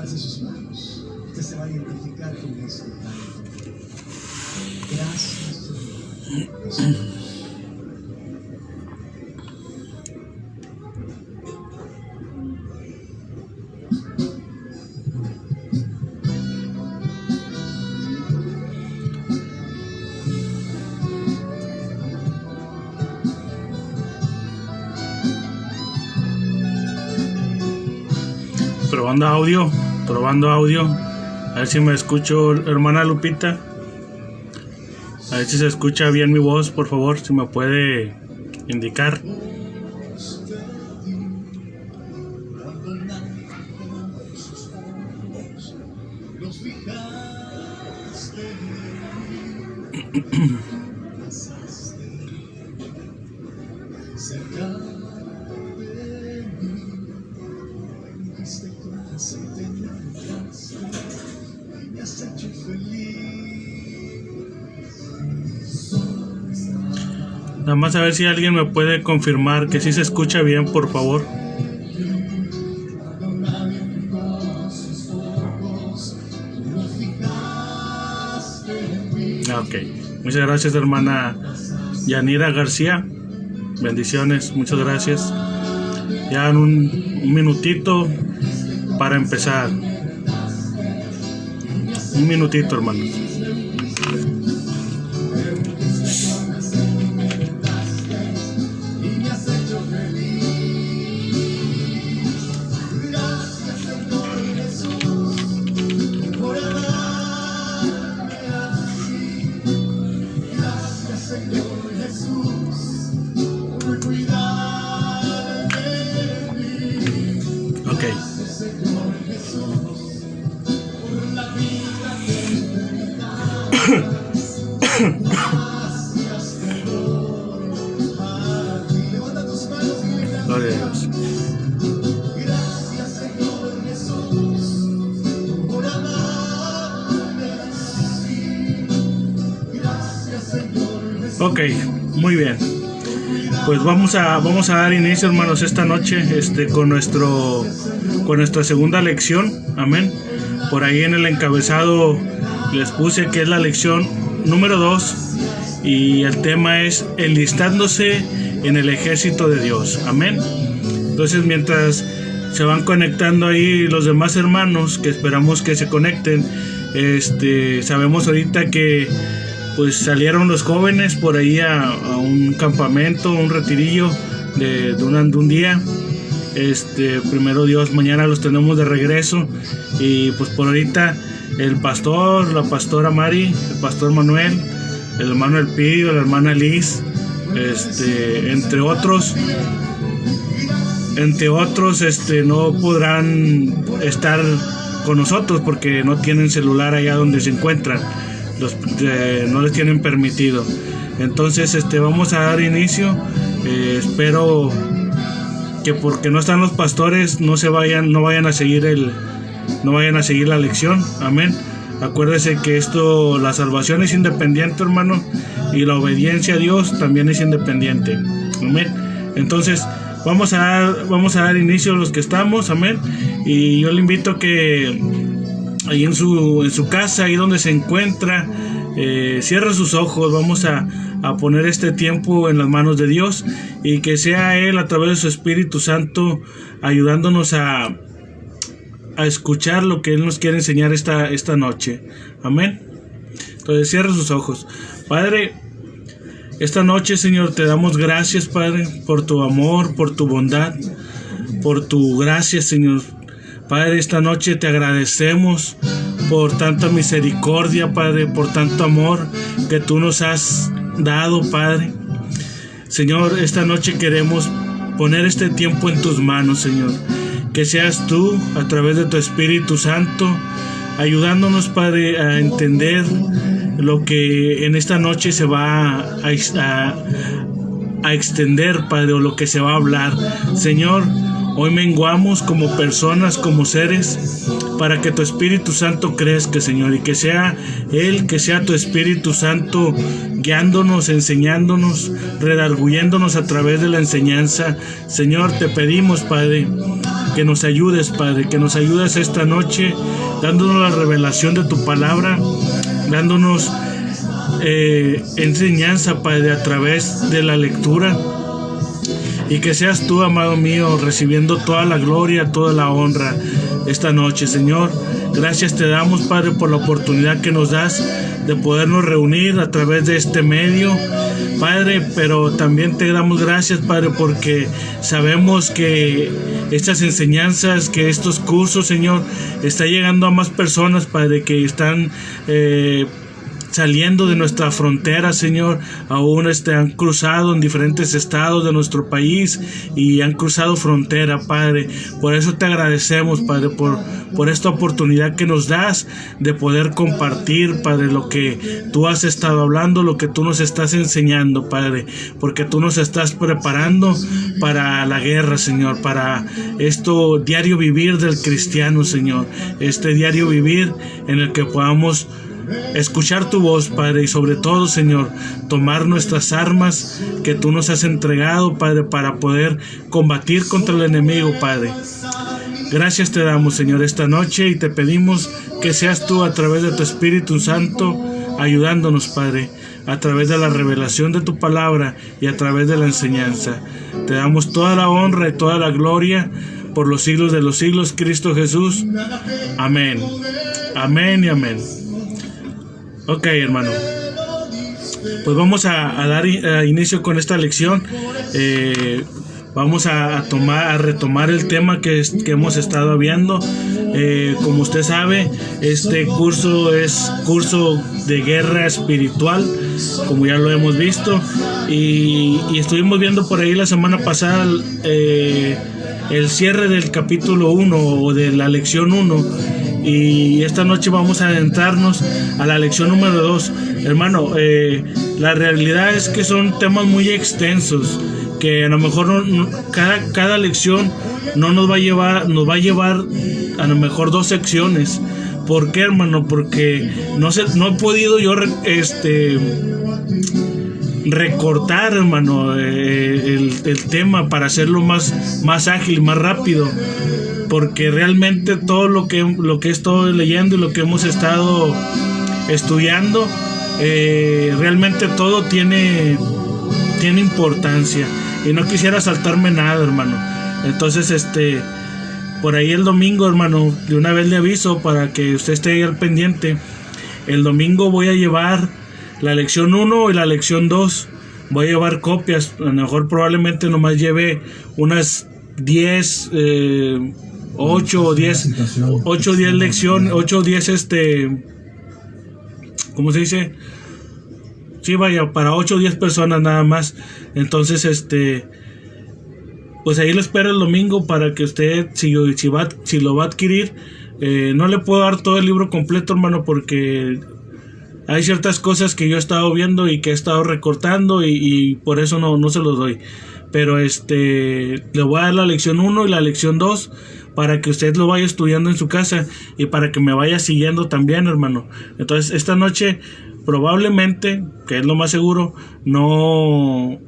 alce sus manos. Usted se va a identificar con esto. Gracias, Señor. Probando audio. A ver si me escucho, hermana Lupita. A ver si se escucha bien mi voz, por favor, si me puede indicar. Nada más a ver si alguien me puede confirmar que sí se escucha bien, por favor. Ok, muchas gracias, hermana Yanira García. Bendiciones, muchas gracias. Ya en un minutito para empezar. Un minutito, hermanos. Gloria a Dios. Ok, muy bien. Pues vamos a dar inicio, hermanos, esta noche con nuestra segunda lección. Amén. Por ahí en el encabezado les puse que es la lección número 2 y el tema es enlistándose en el ejército de Dios. Amén. Entonces, mientras se van conectando ahí los demás hermanos, que esperamos que se conecten, sabemos ahorita que pues salieron los jóvenes por ahí a un campamento, un retirillo de un día. Primero Dios, mañana los tenemos de regreso. Y pues por ahorita el pastor, la pastora Mari, el pastor Manuel, el hermano Elpidio, la hermana Liz, entre otros, no podrán estar con nosotros porque no tienen celular allá donde se encuentran. No les tienen permitido. Entonces vamos a dar inicio. Espero que porque no están los pastores no vayan a seguir la lección. Amén. Acuérdese que la salvación es independiente, hermano, y la obediencia a Dios también es independiente. Amén. Entonces vamos a dar inicio a los que estamos. Amén. Y yo le invito que ahí en su casa, ahí donde se encuentra, cierre sus ojos. Vamos a poner este tiempo en las manos de Dios y que sea Él a través de su Espíritu Santo ayudándonos a escuchar lo que Él nos quiere enseñar esta noche. Amén. Entonces cierre sus ojos. Padre, esta noche, Señor, te damos gracias, Padre, por tu amor, por tu bondad, por tu gracia, Señor. Padre, esta noche te agradecemos por tanta misericordia, Padre, por tanto amor que tú nos has dado, Padre. Señor, esta noche queremos poner este tiempo en tus manos, Señor. Que seas tú, a través de tu Espíritu Santo, ayudándonos, Padre, a entender lo que en esta noche se va a extender, Padre, o lo que se va a hablar. Señor, hoy menguamos como personas, como seres, para que tu Espíritu Santo crezca, Señor, y que sea Él, que sea tu Espíritu Santo guiándonos, enseñándonos, redarguyéndonos a través de la enseñanza. Señor, te pedimos, Padre, que nos ayudes, Padre, que nos ayudes esta noche, dándonos la revelación de tu palabra, dándonos enseñanza, Padre, a través de la lectura. Y que seas tú, amado mío, recibiendo toda la gloria, toda la honra esta noche, Señor. Gracias te damos, Padre, por la oportunidad que nos das de podernos reunir a través de este medio, Padre, pero también te damos gracias, Padre, porque sabemos que estas enseñanzas, que estos cursos, Señor, está llegando a más personas, Padre, que están saliendo de nuestra frontera, Señor. Aún han cruzado en diferentes estados de nuestro país y han cruzado frontera, Padre. Por eso te agradecemos, Padre, por esta oportunidad que nos das de poder compartir, Padre, lo que tú has estado hablando, lo que tú nos estás enseñando, Padre, porque tú nos estás preparando para la guerra, Señor, para esto diario vivir del cristiano, Señor, este diario vivir en el que podamos escuchar tu voz, Padre, y sobre todo, Señor, tomar nuestras armas que tú nos has entregado, Padre, para poder combatir contra el enemigo, Padre. Gracias te damos, Señor, esta noche, y te pedimos que seas tú, a través de tu Espíritu Santo, ayudándonos, Padre, a través de la revelación de tu palabra y a través de la enseñanza. Te damos toda la honra y toda la gloria por los siglos de los siglos, Cristo Jesús. Amén. Amén y amén. Ok, hermano, pues vamos a dar inicio con esta lección. Vamos a retomar el tema que hemos estado viendo. Como usted sabe, este curso es curso de guerra espiritual, como ya lo hemos visto, y estuvimos viendo por ahí la semana pasada el cierre del capítulo 1 o de la lección 1. Y esta noche vamos a adentrarnos a la lección número 2. Hermano, la realidad es que son temas muy extensos, que a lo mejor cada lección nos va a llevar a lo mejor 2 secciones. ¿Por qué, hermano? Porque no he podido yo recortar, hermano, el tema para hacerlo más ágil, más rápido. Porque realmente todo lo que he estado leyendo y lo que hemos estado estudiando, realmente todo tiene importancia, y no quisiera saltarme nada, hermano. Entonces, por ahí el domingo, hermano, de una vez le aviso para que usted esté ahí al pendiente. El domingo voy a llevar la lección 1 y la lección 2. Voy a llevar copias. A lo mejor probablemente nomás lleve unas 10... 8 o 10 lecciones, 8 o 10 ¿cómo se dice? Sí, vaya, para 8 o 10 personas nada más. Entonces, pues ahí lo espero el domingo para que usted, si lo va a adquirir, no le puedo dar todo el libro completo, hermano, porque hay ciertas cosas que yo he estado viendo y que he estado recortando, y por eso no se los doy. Pero le voy a dar la lección 1 y la lección 2 para que usted lo vaya estudiando en su casa y para que me vaya siguiendo también, hermano. Entonces, esta noche probablemente, que es lo más seguro, no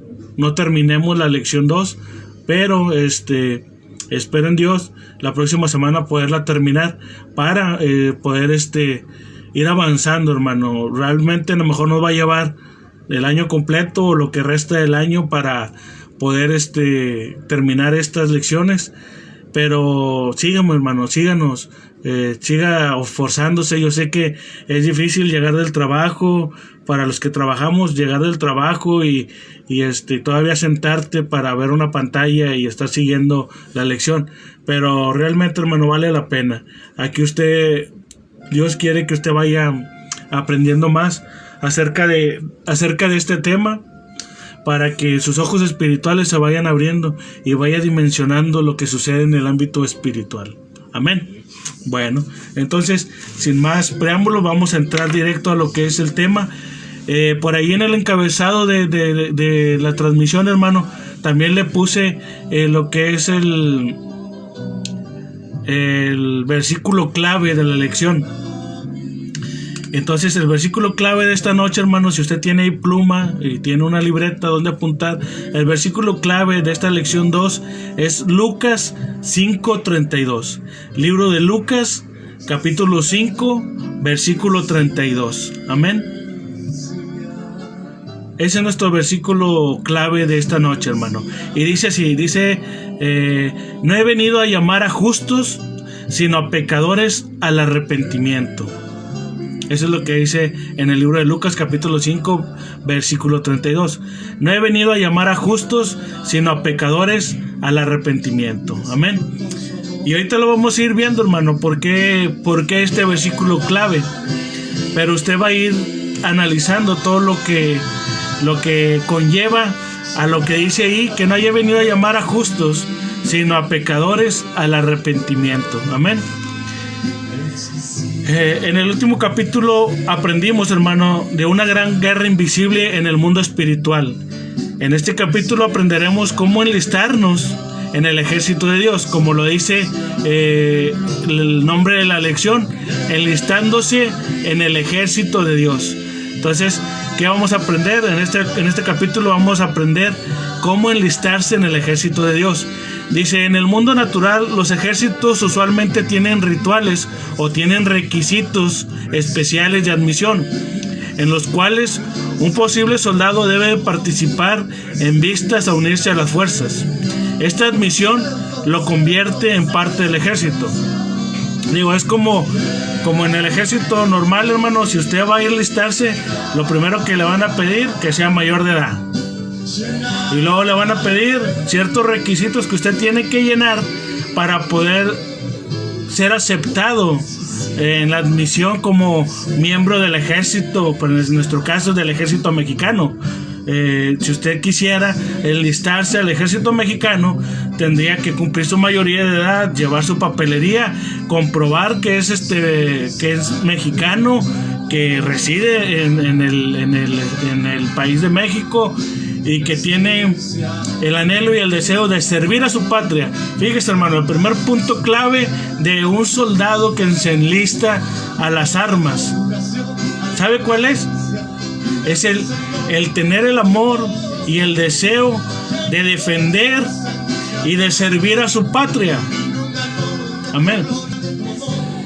terminemos la lección 2, pero espero en Dios la próxima semana poderla terminar para poder ir avanzando, hermano. Realmente a lo mejor nos va a llevar el año completo o lo que resta del año para poder terminar estas lecciones. Pero síganos, hermano, síganos, siga esforzándose. Yo sé que es difícil llegar del trabajo, para los que trabajamos, llegar del trabajo y todavía sentarte para ver una pantalla y estar siguiendo la lección. Pero realmente, hermano, vale la pena. Aquí Dios quiere que usted vaya aprendiendo más acerca de este tema, para que sus ojos espirituales se vayan abriendo y vaya dimensionando lo que sucede en el ámbito espiritual. Amén. Bueno, entonces, sin más preámbulo, vamos a entrar directo a lo que es el tema. Por ahí en el encabezado de la transmisión, hermano, también le puse lo que es el versículo clave de la lección. Entonces el versículo clave de esta noche, hermanos, si usted tiene ahí pluma y tiene una libreta donde apuntar, el versículo clave de esta lección 2 es Lucas 5:32. Libro de Lucas, capítulo 5, versículo 32. Amén. Ese es nuestro versículo clave de esta noche, hermano. Y dice así, no he venido a llamar a justos, sino a pecadores al arrepentimiento. Eso es lo que dice en el libro de Lucas capítulo 5 versículo 32. No he venido a llamar a justos, sino a pecadores al arrepentimiento. Amén. Y ahorita lo vamos a ir viendo, hermano, por qué este versículo clave. Pero usted va a ir analizando todo lo que conlleva a lo que dice ahí, que no haya venido a llamar a justos, sino a pecadores al arrepentimiento. Amén. En el último capítulo aprendimos, hermano, de una gran guerra invisible en el mundo espiritual. En este capítulo aprenderemos cómo enlistarnos en el ejército de Dios, como lo dice el nombre de la lección, enlistándose en el ejército de Dios. Entonces, ¿qué vamos a aprender? En este capítulo vamos a aprender cómo enlistarse en el ejército de Dios. Dice, en el mundo natural los ejércitos usualmente tienen rituales o tienen requisitos especiales de admisión, en los cuales un posible soldado debe participar en vistas a unirse a las fuerzas. Esta admisión lo convierte en parte del ejército. Digo, es como en el ejército normal, hermano. Si usted va a ir a enlistarse, lo primero que le van a pedir que sea mayor de edad. Y luego le van a pedir ciertos requisitos que usted tiene que llenar para poder ser aceptado en la admisión como miembro del ejército, pues en nuestro caso del ejército mexicano. Si usted quisiera enlistarse al ejército mexicano, tendría que cumplir su mayoría de edad, llevar su papelería, comprobar que es mexicano, que reside en el país de México y que tiene el anhelo y el deseo de servir a su patria. Fíjese, hermano, el primer punto clave de un soldado que se enlista a las armas, ¿sabe cuál es? Es el tener el amor y el deseo de defender y de servir a su patria. Amén.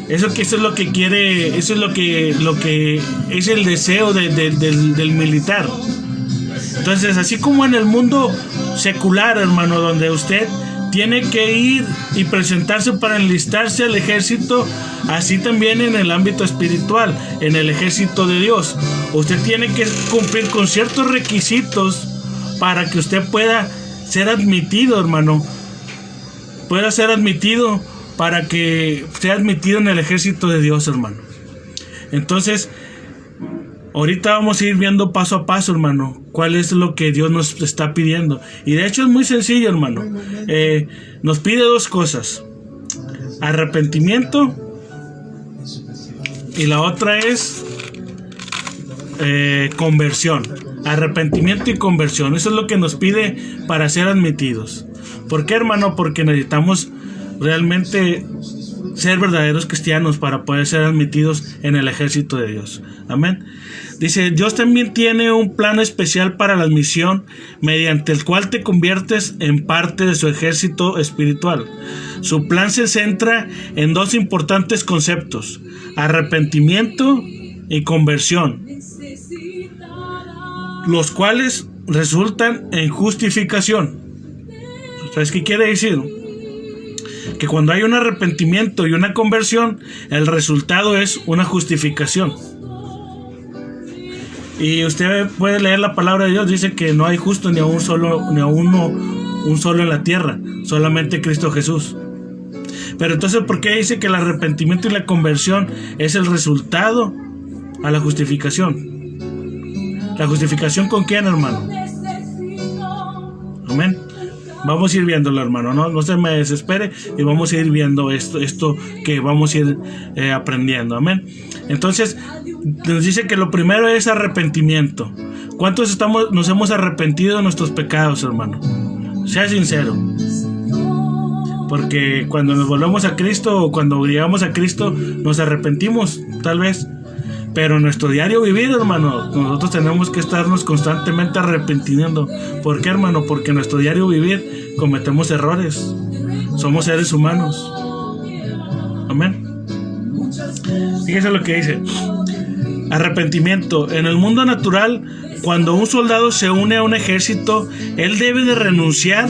Eso es lo que quiere, eso es lo que es el deseo del militar. Entonces, así como en el mundo secular, hermano, donde usted tiene que ir y presentarse para enlistarse al ejército, así también en el ámbito espiritual, en el ejército de Dios, usted tiene que cumplir con ciertos requisitos para que usted pueda ser admitido, hermano, pueda ser admitido, para que sea admitido en el ejército de Dios, hermano. Entonces, ahorita vamos a ir viendo paso a paso, hermano, cuál es lo que Dios nos está pidiendo. Y de hecho es muy sencillo, hermano. Nos pide dos cosas: arrepentimiento, y la otra es conversión. Arrepentimiento y conversión. Eso es lo que nos pide para ser admitidos. ¿Por qué, hermano? Porque necesitamos realmente ser verdaderos cristianos para poder ser admitidos en el ejército de Dios. Amén. Dice, Dios también tiene un plan especial para la admisión, mediante el cual te conviertes en parte de su ejército espiritual. Su plan se centra en dos importantes conceptos: arrepentimiento y conversión, los cuales resultan en justificación. ¿Sabes qué quiere decir? Que cuando hay un arrepentimiento y una conversión, el resultado es una justificación. Y usted puede leer la palabra de Dios, dice que no hay justo ni a un solo en la tierra, solamente Cristo Jesús. Pero entonces, ¿por qué dice que el arrepentimiento y la conversión es el resultado a la justificación? ¿La justificación con quién, hermano? Amén. Vamos a ir viéndolo, hermano, no se me desespere, y vamos a ir viendo esto que vamos a ir aprendiendo. Amén. Entonces nos dice que lo primero es arrepentimiento. ¿Cuántos nos hemos arrepentido de nuestros pecados, hermano? Sea sincero. Porque cuando nos volvemos a Cristo, o cuando llegamos a Cristo, nos arrepentimos, tal vez. Pero en nuestro diario vivir, hermano, nosotros tenemos que estarnos constantemente arrepintiendo. ¿Por qué, hermano? Porque en nuestro diario vivir cometemos errores. Somos seres humanos. Amén. Fíjese lo que dice. Arrepentimiento. En el mundo natural, cuando un soldado se une a un ejército, él debe de renunciar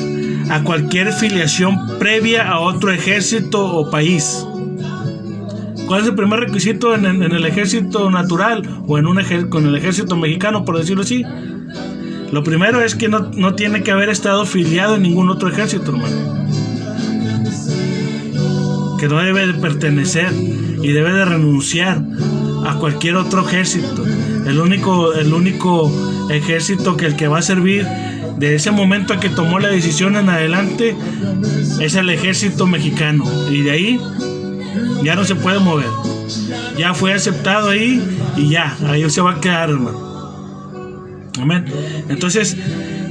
a cualquier filiación previa a otro ejército o país. ¿Cuál es el primer requisito en el ejército natural o con el ejército mexicano, por decirlo así? Lo primero es que no tiene que haber estado filiado en ningún otro ejército, hermano. Que no debe de pertenecer y debe de renunciar a cualquier otro ejército. El único ejército que el que va a servir de ese momento a que tomó la decisión en adelante es el ejército mexicano, y de ahí ya no se puede mover. Ya fue aceptado ahí y ya, ahí se va a quedar, hermano. Amén. Entonces,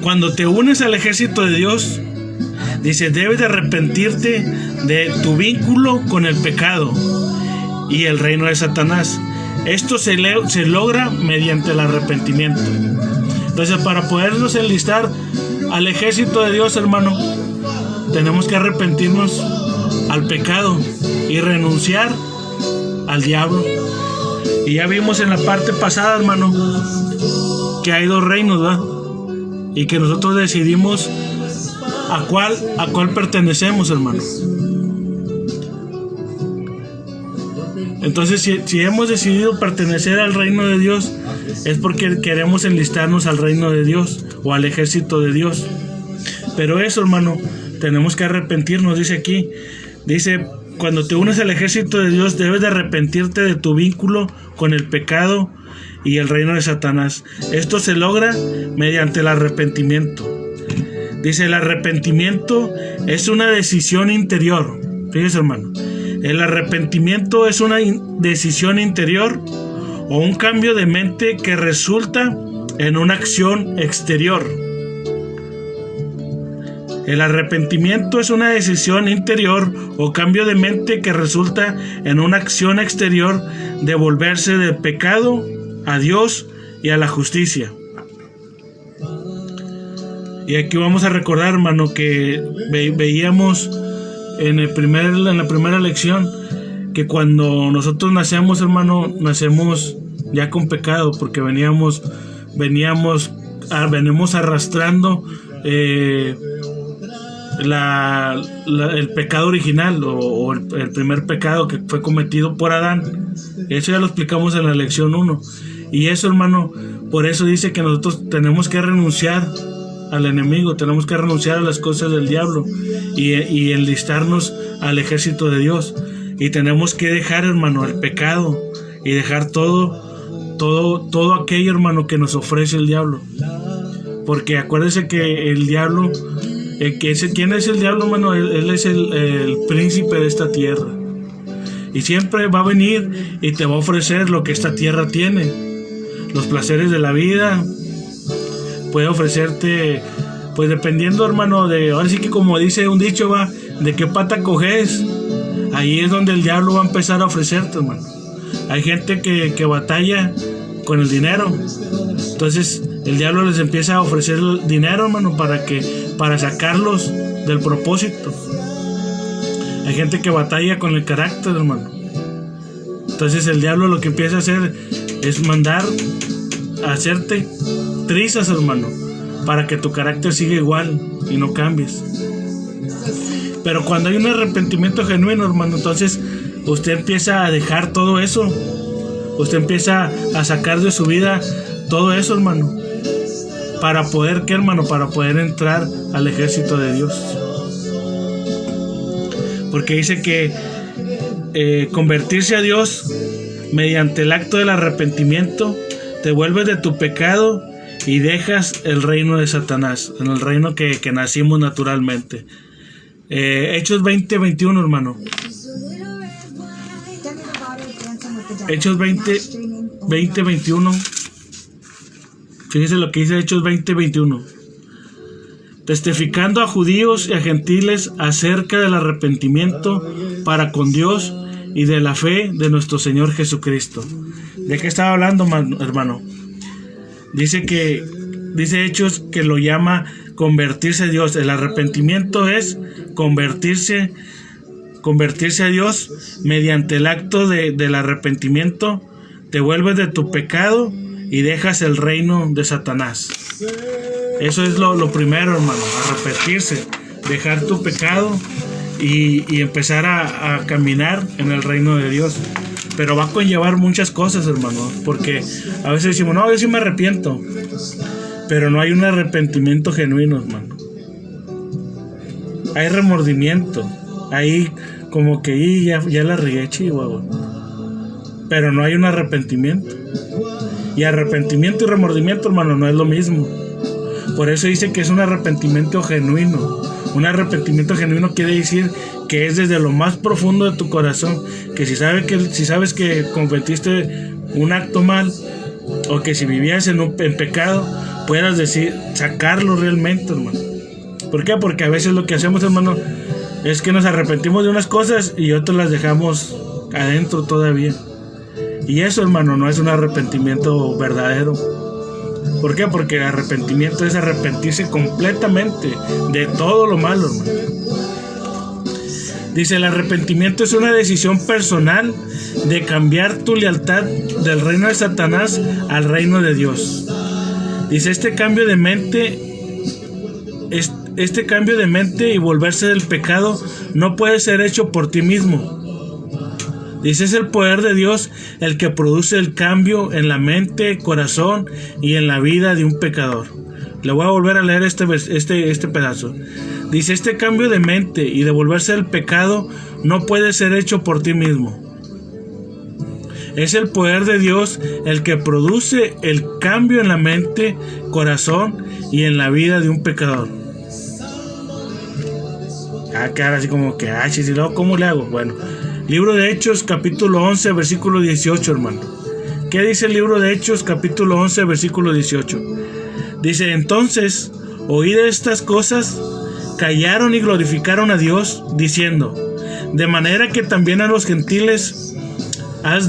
cuando te unes al ejército de Dios, dice, debes de arrepentirte de tu vínculo con el pecado y el reino de Satanás. Esto se logra mediante el arrepentimiento. Entonces, para podernos enlistar al ejército de Dios, hermano, tenemos que arrepentirnos al pecado y renunciar al diablo. Y ya vimos en la parte pasada, hermano, que hay dos reinos, ¿verdad? Y que nosotros decidimos a cuál pertenecemos, hermano. Entonces, si hemos decidido pertenecer al reino de Dios, es porque queremos enlistarnos al reino de Dios o al ejército de Dios. Pero eso, hermano, tenemos que arrepentirnos, dice aquí. Dice, cuando te unes al ejército de Dios, debes de arrepentirte de tu vínculo con el pecado y el reino de Satanás. Esto se logra mediante el arrepentimiento. Dice, el arrepentimiento es una decisión interior. Fíjese, hermano. El arrepentimiento es una decisión interior o un cambio de mente que resulta en una acción exterior. El arrepentimiento es una decisión interior o cambio de mente que resulta en una acción exterior de volverse del pecado a Dios y a la justicia. Y aquí vamos a recordar, hermano, que veíamos en la primera lección que cuando nosotros nacemos, hermano, nacemos ya con pecado, porque venimos arrastrando el pecado original o el primer pecado que fue cometido por Adán. Eso ya lo explicamos en la lección 1. Y eso, hermano, por eso dice que nosotros tenemos que renunciar al enemigo, tenemos que renunciar a las cosas del diablo y enlistarnos al ejército de Dios. Y tenemos que dejar, hermano, el pecado y dejar todo aquello, hermano, que nos ofrece el diablo. Porque acuérdense que el diablo, ¿quién es el diablo, hermano? Él es el príncipe de esta tierra. Y siempre va a venir y te va a ofrecer lo que esta tierra tiene. Los placeres de la vida. Puede ofrecerte, pues dependiendo, hermano, ahora sí que como dice un dicho, va, de qué pata coges. Ahí es donde el diablo va a empezar a ofrecerte, hermano. Hay gente que batalla con el dinero. Entonces el diablo les empieza a ofrecer el dinero, hermano, para sacarlos del propósito. Hay gente que batalla con el carácter, hermano. Entonces el diablo lo que empieza a hacer es mandar a hacerte trizas, hermano, para que tu carácter siga igual y no cambies. Pero cuando hay un arrepentimiento genuino, hermano, entonces usted empieza a dejar todo eso. Usted empieza a sacar de su vida todo eso, hermano. ¿Para poder qué, hermano? Para poder entrar al ejército de Dios. Porque dice que convertirse a Dios mediante el acto del arrepentimiento te vuelves de tu pecado y dejas el reino de Satanás, en el reino que nacimos naturalmente. Hechos 20:21, hermano. Hechos 20:21. Fíjese lo que dice Hechos 20:21. Testificando a judíos y a gentiles acerca del arrepentimiento para con Dios y de la fe de nuestro Señor Jesucristo. ¿De qué estaba hablando, hermano? Dice Hechos que lo llama convertirse a Dios. El arrepentimiento es convertirse a Dios mediante el acto del arrepentimiento. Te vuelves de tu pecado y dejas el reino de Satanás. Eso es lo primero, hermano, arrepentirse, dejar tu pecado y empezar a caminar en el reino de Dios. Pero va a conllevar muchas cosas, hermano, porque a veces decimos, no, yo sí me arrepiento, pero no hay un arrepentimiento genuino, hermano. Hay remordimiento, hay como que ya la regué, chihuahua, pero no hay un arrepentimiento. Y arrepentimiento y remordimiento, hermano, no es lo mismo. Por eso dice que es un arrepentimiento genuino. Un arrepentimiento genuino quiere decir que es desde lo más profundo de tu corazón. Que si sabes que cometiste un acto mal, o que si vivías en pecado, puedas decir, sacarlo realmente, hermano. ¿Por qué? Porque a veces lo que hacemos, hermano, es que nos arrepentimos de unas cosas y otras las dejamos adentro todavía. Y eso, hermano, no es un arrepentimiento verdadero. ¿Por qué? Porque el arrepentimiento es arrepentirse completamente de todo lo malo, hermano. Dice, el arrepentimiento es una decisión personal de cambiar tu lealtad del reino de Satanás al reino de Dios. Dice, este cambio de mente y volverse del pecado no puede ser hecho por ti mismo. Dice, es el poder de Dios el que produce el cambio en la mente, corazón y en la vida de un pecador. Le voy a volver a leer este pedazo. Dice, este cambio de mente y de volverse del pecado no puede ser hecho por ti mismo. Es el poder de Dios el que produce el cambio en la mente, corazón y en la vida de un pecador. Cara, así como que, si no, ¿cómo le hago? Bueno, libro de Hechos, capítulo 11, versículo 18, hermano. ¿Qué dice el libro de Hechos, capítulo 11, versículo 18? Dice, entonces, oídas estas cosas, callaron y glorificaron a Dios, diciendo, de manera que también a los gentiles ha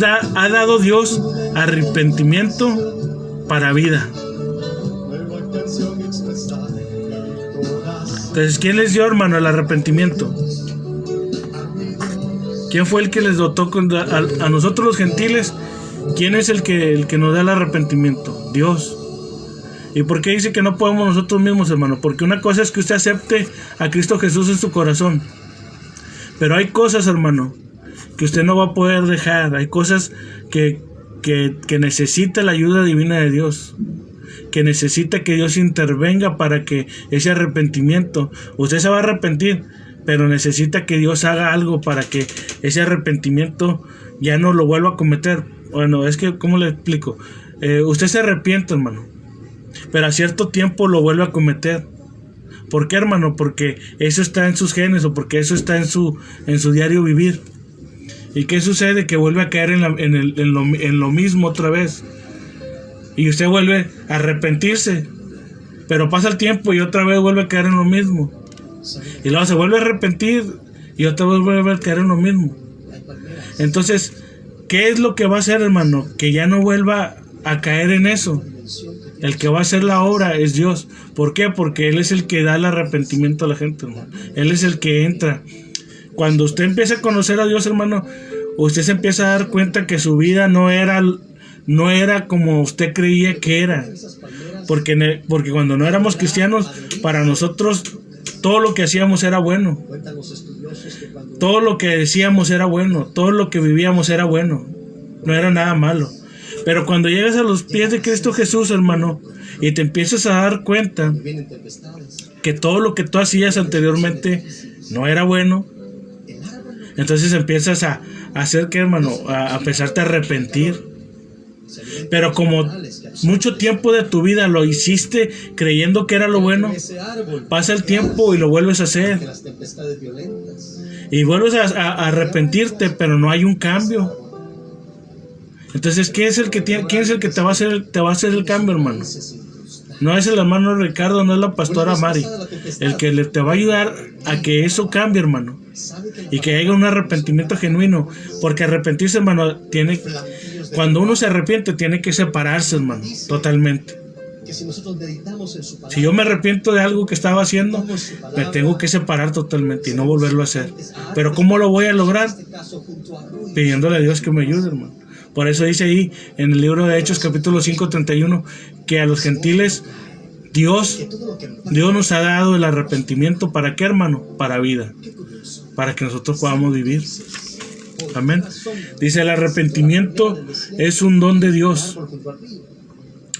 dado Dios arrepentimiento para vida. Entonces, ¿quién les dio, hermano, el arrepentimiento? ¿Quién fue el que les dotó a nosotros los gentiles? ¿Quién es el que nos da el arrepentimiento? Dios. ¿Y por qué dice que no podemos nosotros mismos, hermano? Porque una cosa es que usted acepte a Cristo Jesús en su corazón, pero hay cosas, hermano, que usted no va a poder dejar. Hay cosas que necesita la ayuda divina de Dios, que necesita que Dios intervenga para que ese arrepentimiento, usted se va a arrepentir, pero necesita que Dios haga algo para que ese arrepentimiento ya no lo vuelva a cometer. Bueno, es que, ¿cómo le explico? Usted se arrepiente, hermano, pero a cierto tiempo lo vuelve a cometer. ¿Por qué, hermano? Porque eso está en sus genes, o porque eso está en su diario vivir. ¿Y qué sucede? Que vuelve a caer en lo mismo otra vez. Y usted vuelve a arrepentirse, pero pasa el tiempo y otra vez vuelve a caer en lo mismo. Y luego se vuelve a arrepentir y otra vez vuelve a caer en lo mismo. Entonces, ¿qué es lo que va a hacer, hermano? Que ya no vuelva a caer en eso. El que va a hacer la obra es Dios. ¿Por qué? Porque Él es el que da el arrepentimiento a la gente, hermano. Él es el que entra. Cuando usted empieza a conocer a Dios, hermano, usted se empieza a dar cuenta que su vida no era como usted creía que era. Porque cuando no éramos cristianos, para nosotros todo lo que hacíamos era bueno. Todo lo que decíamos era bueno. Todo lo que vivíamos era bueno. No era nada malo. Pero cuando llegas a los pies de Cristo Jesús, hermano, y te empiezas a dar cuenta que todo lo que tú hacías anteriormente no era bueno, entonces empiezas a hacer que, hermano, a empezarte a arrepentir. Pero como mucho tiempo de tu vida lo hiciste creyendo que era lo bueno, pasa el tiempo y lo vuelves a hacer. Y vuelves a arrepentirte, pero no hay un cambio. Entonces, ¿quién es el que te va a hacer el cambio, hermano? No es el hermano Ricardo, no es la pastora Mari. El que te va a ayudar a que eso cambie, hermano, y que haya un arrepentimiento genuino. Porque arrepentirse, hermano, Cuando uno se arrepiente, tiene que separarse, hermano, totalmente. Que si nosotros meditamos en su palabra, Si yo me arrepiento de algo que estaba haciendo, me tengo que separar totalmente y no volverlo a hacer. Pero ¿cómo lo voy a lograr? Pidiéndole a Dios que me ayude, hermano. Por eso dice ahí en el libro de Hechos capítulo 5:31 que a los gentiles Dios nos ha dado el arrepentimiento. ¿Para qué, hermano? Para vida, para que nosotros podamos vivir. Amén. Dice, el arrepentimiento es un don de Dios.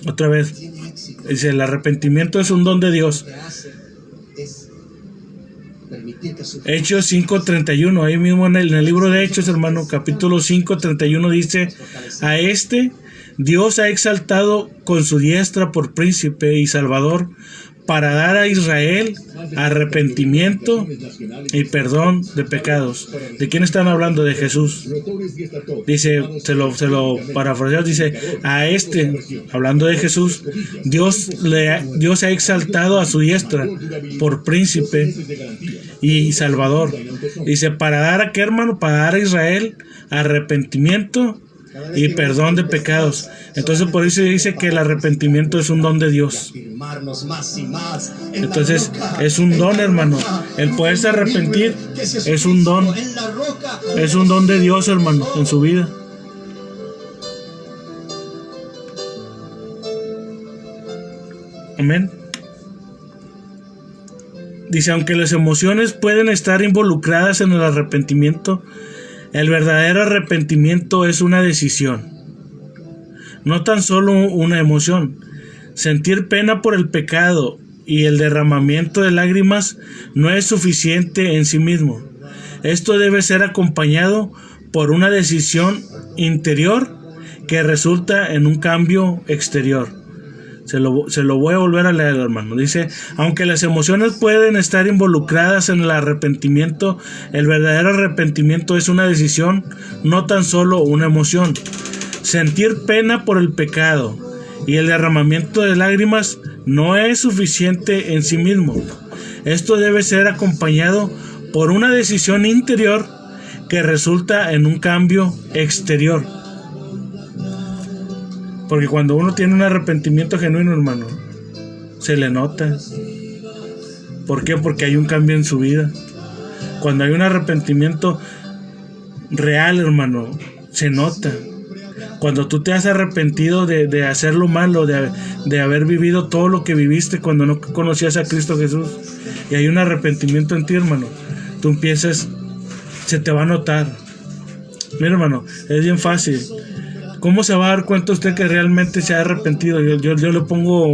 Otra vez, dice, el arrepentimiento es un don de Dios. Hechos 5:31, ahí mismo en el libro de Hechos, hermano, capítulo 5:31 dice, a este Dios ha exaltado con su diestra por príncipe y salvador, para dar a Israel arrepentimiento y perdón de pecados. ¿De quién están hablando? De Jesús. Dice, se lo parafraseamos, dice, a este, hablando de Jesús, Dios ha exaltado a su diestra por príncipe y salvador. Dice, ¿para dar a qué, hermano? Para dar a Israel arrepentimiento y perdón de pecados. Entonces por eso dice que el arrepentimiento es un don de Dios. Entonces es un don, hermano. El poderse arrepentir es un don. Es un don de Dios, hermano, en su vida. Amén. Dice, aunque las emociones pueden estar involucradas en el arrepentimiento, el verdadero arrepentimiento es una decisión, no tan solo una emoción. Sentir pena por el pecado y el derramamiento de lágrimas no es suficiente en sí mismo. Esto debe ser acompañado por una decisión interior que resulta en un cambio exterior. Se lo voy a volver a leer, hermano. Dice, aunque las emociones pueden estar involucradas en el arrepentimiento, el verdadero arrepentimiento es una decisión, no tan solo una emoción. Sentir pena por el pecado y el derramamiento de lágrimas no es suficiente en sí mismo. Esto debe ser acompañado por una decisión interior que resulta en un cambio exterior. Porque cuando uno tiene un arrepentimiento genuino, hermano, se le nota. ¿Por qué? Porque hay un cambio en su vida. Cuando hay un arrepentimiento real, hermano, se nota. Cuando tú te has arrepentido de hacer lo malo, de haber vivido todo lo que viviste cuando no conocías a Cristo Jesús, y hay un arrepentimiento en ti, hermano, tú empiezas, se te va a notar. Mira, hermano, es bien fácil. ¿Cómo se va a dar cuenta usted que realmente se ha arrepentido? Yo le pongo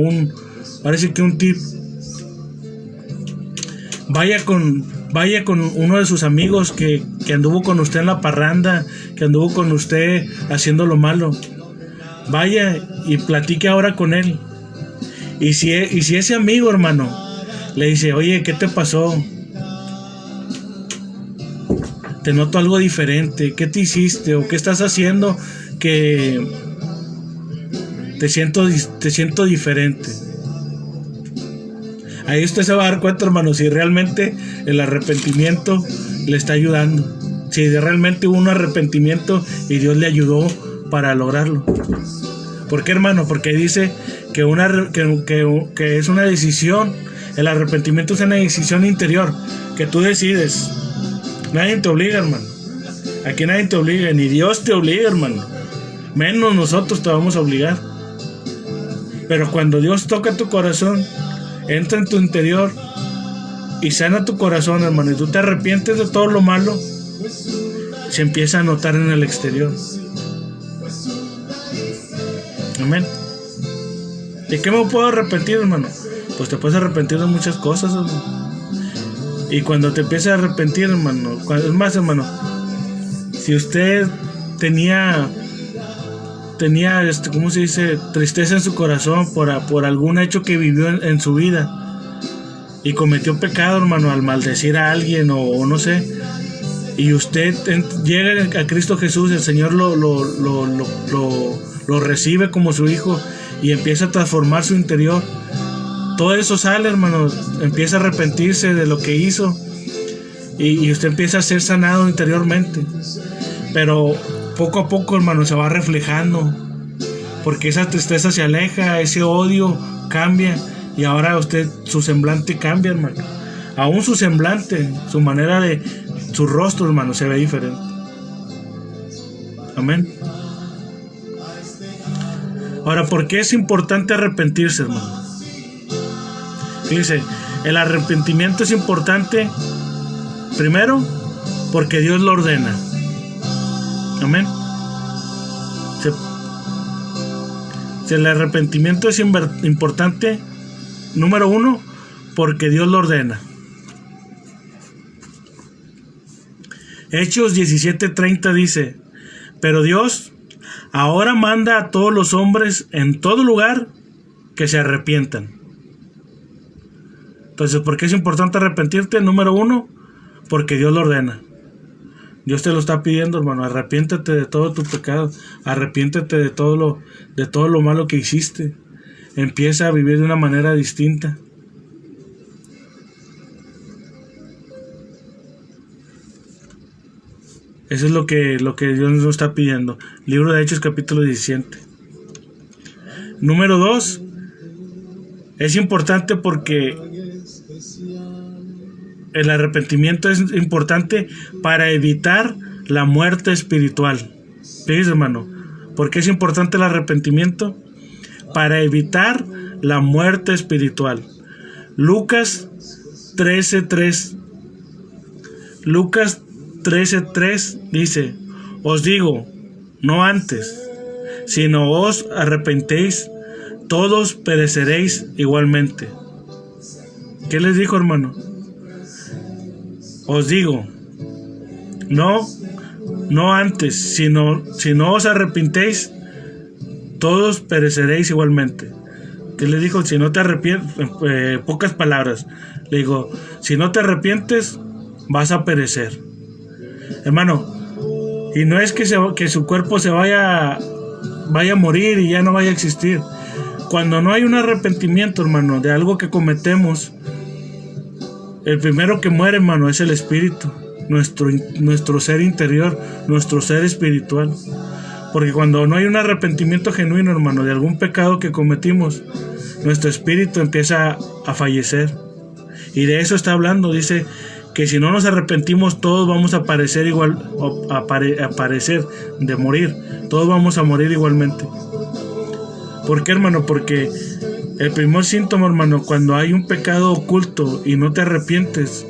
parece que un tip. Vaya con uno de sus amigos que anduvo con usted en la parranda, que anduvo con usted haciendo lo malo. Vaya y platique ahora con él. Y si ese amigo, hermano, le dice, oye, ¿qué te pasó? Te noto algo diferente. ¿Qué te hiciste? ¿O qué estás haciendo? Que te siento diferente. Ahí usted se va a dar cuenta, hermano, si realmente el arrepentimiento le está ayudando, si realmente hubo un arrepentimiento y Dios le ayudó para lograrlo. ¿Por qué, hermano? Porque ahí dice que es una decisión. El arrepentimiento es una decisión interior que tú decides. Nadie te obliga, hermano. Aquí nadie te obliga, ni Dios te obliga, hermano. Menos nosotros te vamos a obligar. Pero cuando Dios toca tu corazón, entra en tu interior y sana tu corazón, hermano, y tú te arrepientes de todo lo malo, se empieza a notar en el exterior. Amén. ¿De qué me puedo arrepentir, hermano? Pues te puedes arrepentir de muchas cosas, hermano. Y cuando te empiezas a arrepentir, hermano, es más, hermano, si usted tenía ¿cómo se dice? Tristeza en su corazón por algún hecho que vivió en su vida y cometió pecado, hermano, al maldecir a alguien o no sé, y usted llega a Cristo Jesús, el Señor lo recibe como su hijo y empieza a transformar su interior. Todo eso sale, hermano, empieza a arrepentirse de lo que hizo y usted empieza a ser sanado interiormente. Pero poco a poco, hermano, se va reflejando, porque esa tristeza se aleja, ese odio cambia, y ahora su semblante cambia, hermano. Aún su semblante, su manera de, su rostro, hermano, se ve diferente. Amén. Ahora, ¿por qué es importante arrepentirse, hermano? Fíjese, el arrepentimiento es importante, primero, porque Dios lo ordena. Amén. El arrepentimiento es importante, número uno, porque Dios lo ordena. Hechos 17:30 dice: pero Dios ahora manda a todos los hombres en todo lugar que se arrepientan. Entonces, ¿por qué es importante arrepentirte? Número uno, porque Dios lo ordena. Dios te lo está pidiendo, hermano. Arrepiéntete de todo tu pecado. Arrepiéntete de todo lo malo que hiciste. Empieza a vivir de una manera distinta. Eso es lo que Dios nos está pidiendo. Libro de Hechos, capítulo 17. Número 2. Es importante porque el arrepentimiento es importante para evitar la muerte espiritual. ¿Ves, hermano? ¿Por qué es importante el arrepentimiento? Para evitar la muerte espiritual. Lucas 13:3. Lucas 13:3 dice: os digo, no antes, sino os arrepentéis, todos pereceréis igualmente. ¿Qué les dijo, hermano? Os digo, no antes, sino si no os arrepentéis, todos pereceréis igualmente. ¿Qué le dijo? Si no te arrepientes, pocas palabras, le digo, si no te arrepientes, vas a perecer. Hermano, y no es que su cuerpo se vaya a morir y ya no vaya a existir. Cuando no hay un arrepentimiento, hermano, de algo que cometemos, el primero que muere, hermano, es el espíritu, nuestro ser interior, nuestro ser espiritual. Porque cuando no hay un arrepentimiento genuino, hermano, de algún pecado que cometimos, nuestro espíritu empieza a fallecer. Y de eso está hablando. Dice que si no nos arrepentimos, todos vamos a parecer igual, a parecer de morir. Todos vamos a morir igualmente. ¿Por qué, hermano? Porque el primer síntoma, hermano, cuando hay un pecado oculto y no te arrepientes,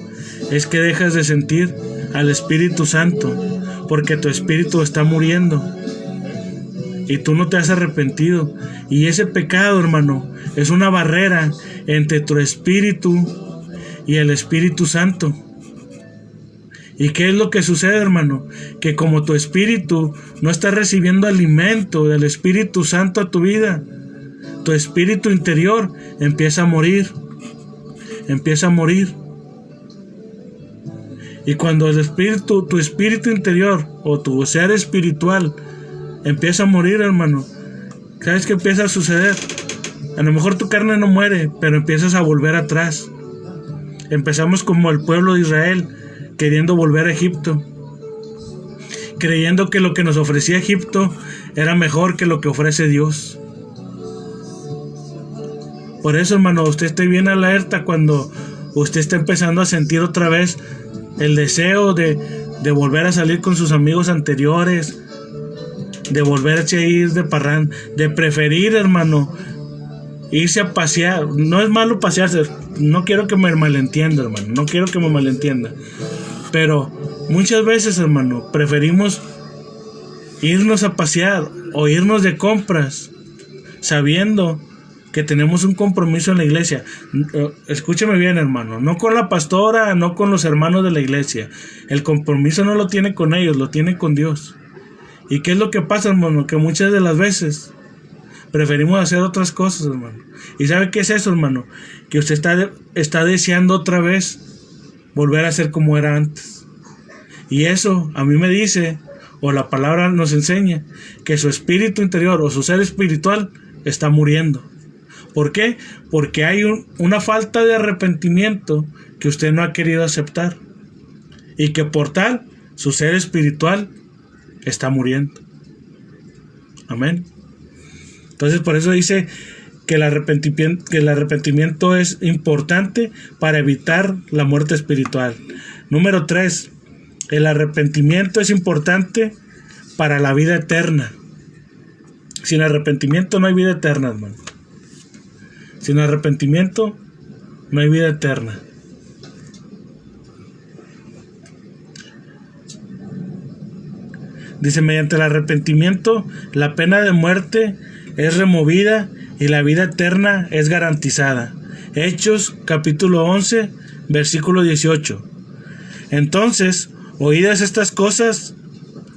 es que dejas de sentir al Espíritu Santo, porque tu espíritu está muriendo y tú no te has arrepentido. Y ese pecado, hermano, es una barrera entre tu espíritu y el Espíritu Santo. ¿Y qué es lo que sucede, hermano? Que como tu espíritu no está recibiendo alimento del Espíritu Santo a tu vida, tu espíritu interior empieza a morir. Y cuando tu espíritu interior o tu ser espiritual empieza a morir, hermano, ¿sabes qué empieza a suceder? A lo mejor tu carne no muere, pero empiezas a volver atrás. Empezamos como el pueblo de Israel, queriendo volver a Egipto, creyendo que lo que nos ofrecía Egipto era mejor que lo que ofrece Dios. Por eso, hermano, usted esté bien alerta cuando usted está empezando a sentir otra vez el deseo de volver a salir con sus amigos anteriores, de volverse a ir de parranda, de preferir, hermano, irse a pasear. No es malo pasearse, no quiero que me malentienda, hermano, no quiero que me malentienda, pero muchas veces, hermano, preferimos irnos a pasear o irnos de compras sabiendo que tenemos un compromiso en la iglesia. Escúcheme bien, hermano, no con la pastora, no con los hermanos de la iglesia. El compromiso no lo tiene con ellos, lo tiene con Dios. ¿Y qué es lo que pasa, hermano? Que muchas de las veces preferimos hacer otras cosas, hermano. ¿Y sabe qué es eso, hermano? Que usted está deseando otra vez volver a ser como era antes. Y eso a mí me dice, o la palabra nos enseña, que su espíritu interior o su ser espiritual está muriendo. ¿Por qué? Porque hay una falta de arrepentimiento que usted no ha querido aceptar. Y que por tal, su ser espiritual está muriendo. Amén. Entonces por eso dice que el arrepentimiento es importante para evitar la muerte espiritual. Número 3, el arrepentimiento es importante para la vida eterna. Sin arrepentimiento no hay vida eterna, hermano. Sin arrepentimiento no hay vida eterna. Dice, mediante el arrepentimiento, la pena de muerte es removida y la vida eterna es garantizada. Hechos capítulo 11, versículo 18. Entonces, oídas estas cosas,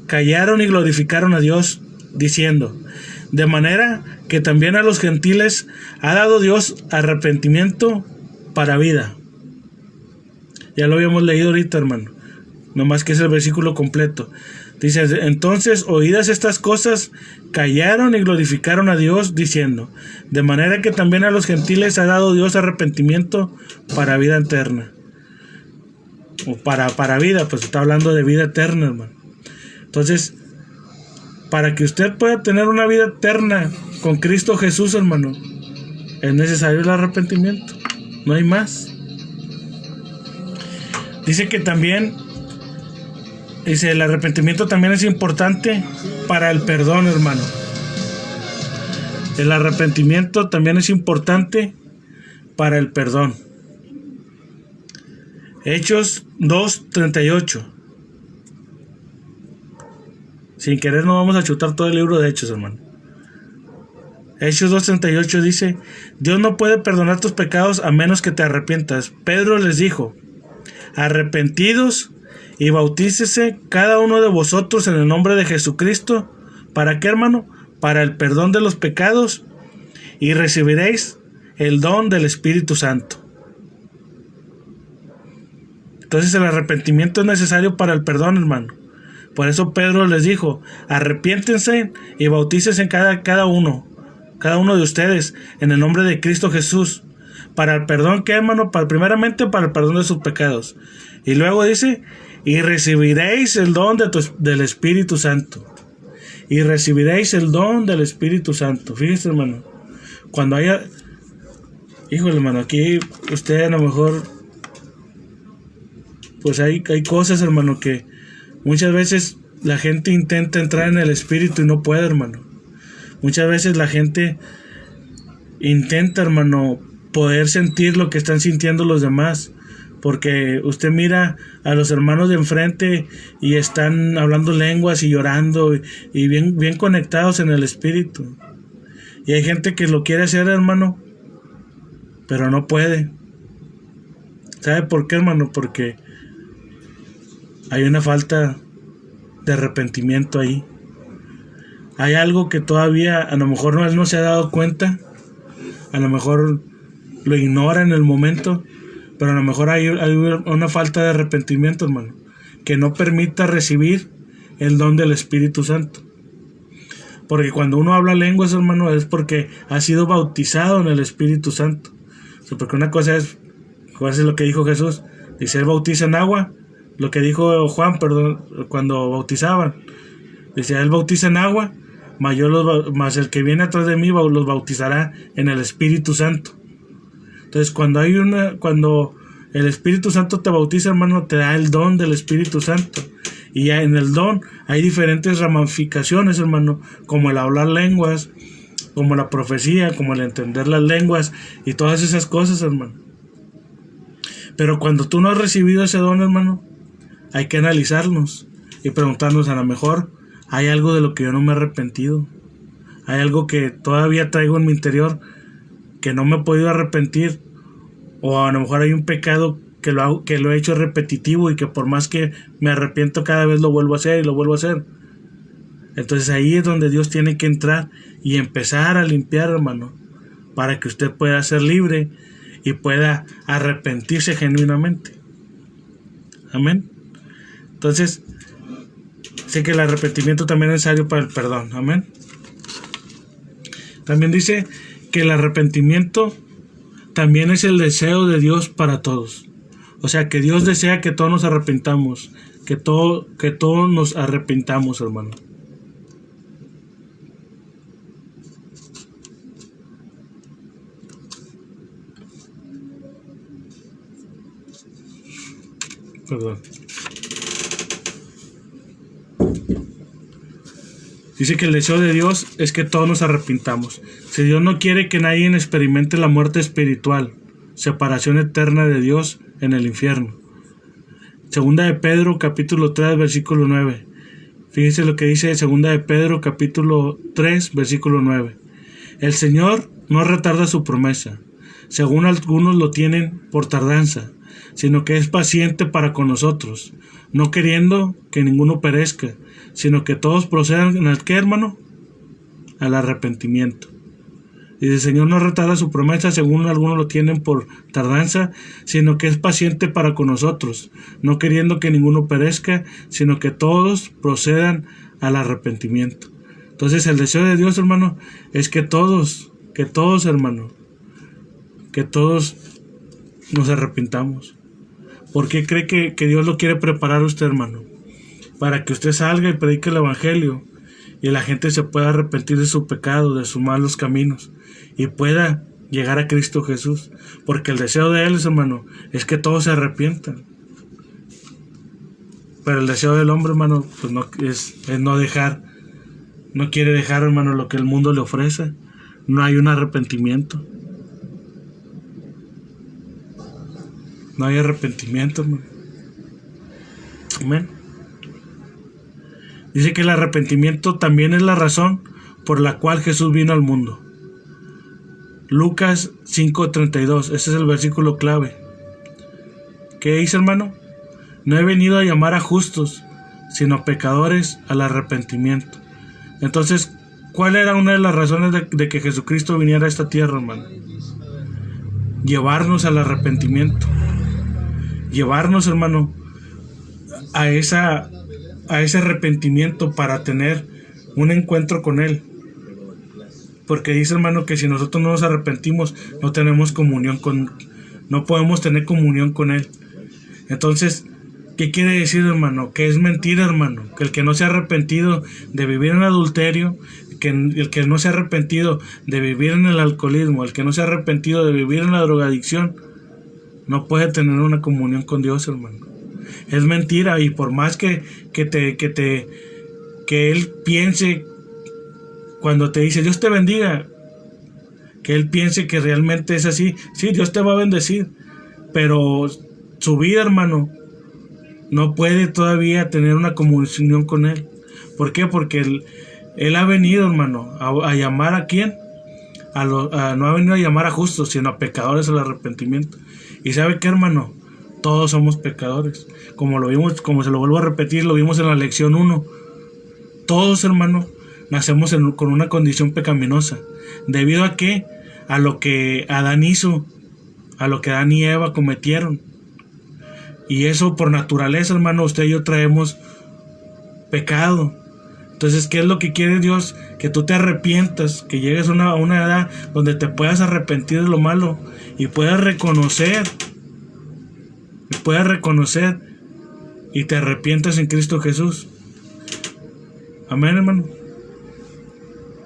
callaron y glorificaron a Dios, diciendo, de manera que también a los gentiles ha dado Dios arrepentimiento para vida. Ya lo habíamos leído ahorita, hermano, nomás que es el versículo completo. Dice, entonces, oídas estas cosas, callaron y glorificaron a Dios, diciendo, de manera que también a los gentiles ha dado Dios arrepentimiento para vida eterna. O para vida, pues está hablando de vida eterna, hermano. Entonces, para que usted pueda tener una vida eterna con Cristo Jesús, hermano, es necesario el arrepentimiento. No hay más. Dice que también, el arrepentimiento también es importante para el perdón, hermano. El arrepentimiento también es importante para el perdón. Hechos 2:38. Sin querer no vamos a chutar todo el libro de Hechos, hermano. Hechos 2:38 dice, Dios no puede perdonar tus pecados a menos que te arrepientas. Pedro les dijo, arrepentidos y bautícese cada uno de vosotros en el nombre de Jesucristo. ¿Para qué, hermano? Para el perdón de los pecados, y recibiréis el don del Espíritu Santo. Entonces el arrepentimiento es necesario para el perdón, hermano. Por eso Pedro les dijo, arrepiéntense y bautícense cada uno de ustedes en el nombre de Cristo Jesús. Para el perdón, ¿qué, hermano? Primeramente para el perdón de sus pecados. Y luego dice, y recibiréis el don del Espíritu Santo. Y recibiréis el don del Espíritu Santo. Fíjese, hermano. Cuando haya... Híjole, hermano, aquí usted a lo mejor... Pues hay cosas, hermano, que muchas veces la gente intenta entrar en el Espíritu y no puede, hermano. Muchas veces la gente intenta, hermano, poder sentir lo que están sintiendo los demás. Porque usted mira a los hermanos de enfrente y están hablando lenguas y llorando y bien conectados en el Espíritu. Y hay gente que lo quiere hacer, hermano, pero no puede. ¿Sabe por qué, hermano? Porque hay una falta de arrepentimiento ahí. Hay algo que todavía a lo mejor él no se ha dado cuenta. A lo mejor lo ignora en el momento. Pero a lo mejor hay una falta de arrepentimiento, hermano, que no permita recibir el don del Espíritu Santo. Porque cuando uno habla lenguas, hermano, es porque ha sido bautizado en el Espíritu Santo. O sea, porque una cosa es lo que dijo Jesús. Dice, él bautiza en agua. Lo que dijo Juan, cuando bautizaban. Dice, él bautiza en agua, mas el que viene atrás de mí los bautizará en el Espíritu Santo. Entonces, cuando el Espíritu Santo te bautiza, hermano, te da el don del Espíritu Santo. Y ya en el don hay diferentes ramificaciones, hermano, como el hablar lenguas, como la profecía, como el entender las lenguas y todas esas cosas, hermano. Pero cuando tú no has recibido ese don, hermano, hay que analizarnos y preguntarnos, a lo mejor hay algo de lo que yo no me he arrepentido. Hay algo que todavía traigo en mi interior que no me he podido arrepentir, o a lo mejor hay un pecado que lo he hecho repetitivo y que por más que me arrepiento cada vez lo vuelvo a hacer y lo vuelvo a hacer. Entonces ahí es donde Dios tiene que entrar y empezar a limpiar, hermano, para que usted pueda ser libre y pueda arrepentirse genuinamente. Amén. Entonces sé que el arrepentimiento también es necesario para el perdón. Amén. También dice que el arrepentimiento también es el deseo de Dios para todos. O sea, que Dios desea que todos nos arrepentamos, que todos nos arrepentamos, hermano. Perdón. Dice que el deseo de Dios es que todos nos arrepintamos. Si Dios no quiere que nadie experimente la muerte espiritual, separación eterna de Dios en el infierno. Segunda de Pedro, capítulo 3, versículo 9. Fíjense lo que dice Segunda de Pedro, capítulo 3, versículo 9. El Señor no retarda su promesa, según algunos lo tienen por tardanza, sino que es paciente para con nosotros, no queriendo que ninguno perezca, sino que todos procedan ¿al qué, hermano? Al arrepentimiento. Y el Señor no retarda su promesa, según algunos lo tienen por tardanza, sino que es paciente para con nosotros, no queriendo que ninguno perezca, sino que todos procedan al arrepentimiento. Entonces el deseo de Dios, hermano, es que todos, hermano, que todos nos arrepintamos. ¿Por qué cree que Dios lo quiere preparar a usted, hermano? Para que usted salga y predique el Evangelio y la gente se pueda arrepentir de su pecado, de sus malos caminos y pueda llegar a Cristo Jesús. Porque el deseo de Él, hermano, es que todos se arrepientan. Pero el deseo del hombre, hermano, pues no es no dejar. No quiere dejar, hermano, lo que el mundo le ofrece. No hay un arrepentimiento. No hay arrepentimiento, hermano. Amén. Dice que el arrepentimiento también es la razón por la cual Jesús vino al mundo. Lucas 5:32, ese es el versículo clave. ¿Qué dice, hermano? No he venido a llamar a justos, sino pecadores al arrepentimiento. Entonces, ¿cuál era una de las razones de que Jesucristo viniera a esta tierra, hermano? Llevarnos al arrepentimiento. Llevarnos, hermano, a ese arrepentimiento para tener un encuentro con Él. Porque dice, hermano, que si nosotros no nos arrepentimos, no podemos tener comunión con Él. Entonces, ¿qué quiere decir, hermano? Que es mentira, hermano. Que el que no se ha arrepentido de vivir en adulterio, el que no se ha arrepentido de vivir en el alcoholismo, el que no se ha arrepentido de vivir en la drogadicción, no puede tener una comunión con Dios, hermano. Es mentira, y por más que Él piense, cuando te dice Dios te bendiga, que Él piense que realmente es así. Sí, Dios te va a bendecir, pero su vida, hermano, no puede todavía tener una comunión con Él. ¿Por qué? Porque Él ha venido, hermano, a llamar ¿a quién? No ha venido a llamar a justos, sino a pecadores al arrepentimiento. ¿Y sabe qué, hermano? Todos somos pecadores. Como lo vimos, como se lo vuelvo a repetir, lo vimos en la lección 1. Todos, hermano, nacemos con una condición pecaminosa. ¿Debido a qué? A lo que Adán hizo, a lo que Adán y Eva cometieron. Y eso por naturaleza, hermano, usted y yo traemos pecado. Entonces, ¿qué es lo que quiere Dios? Que tú te arrepientas, que llegues a una edad donde te puedas arrepentir de lo malo y puedas reconocer y te arrepientas en Cristo Jesús. Amén, hermano.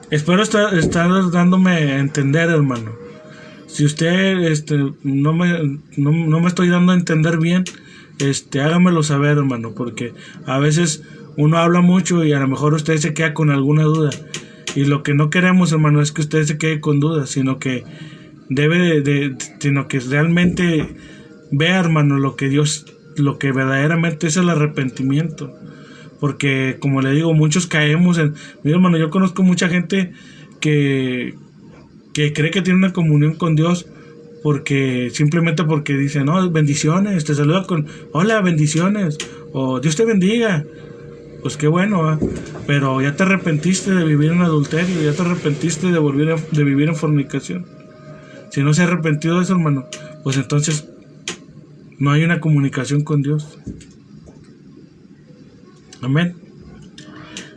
Espero estar dándome a entender, hermano. Si usted no me estoy dando a entender bien, hágamelo saber, hermano, porque a veces uno habla mucho y a lo mejor usted se queda con alguna duda. Y lo que no queremos, hermano, es que usted se quede con dudas, sino que sino que realmente vea, hermano, lo que verdaderamente es el arrepentimiento. Porque, como le digo, muchos caemos mira, hermano, yo conozco mucha gente que cree que tiene una comunión con Dios simplemente porque dice, no, bendiciones, te saluda con, hola, bendiciones, o Dios te bendiga. Pues qué bueno, pero ya te arrepentiste de vivir en adulterio, ya te arrepentiste de vivir en fornicación. Si no se ha arrepentido de eso, hermano, pues entonces no hay una comunicación con Dios. Amén.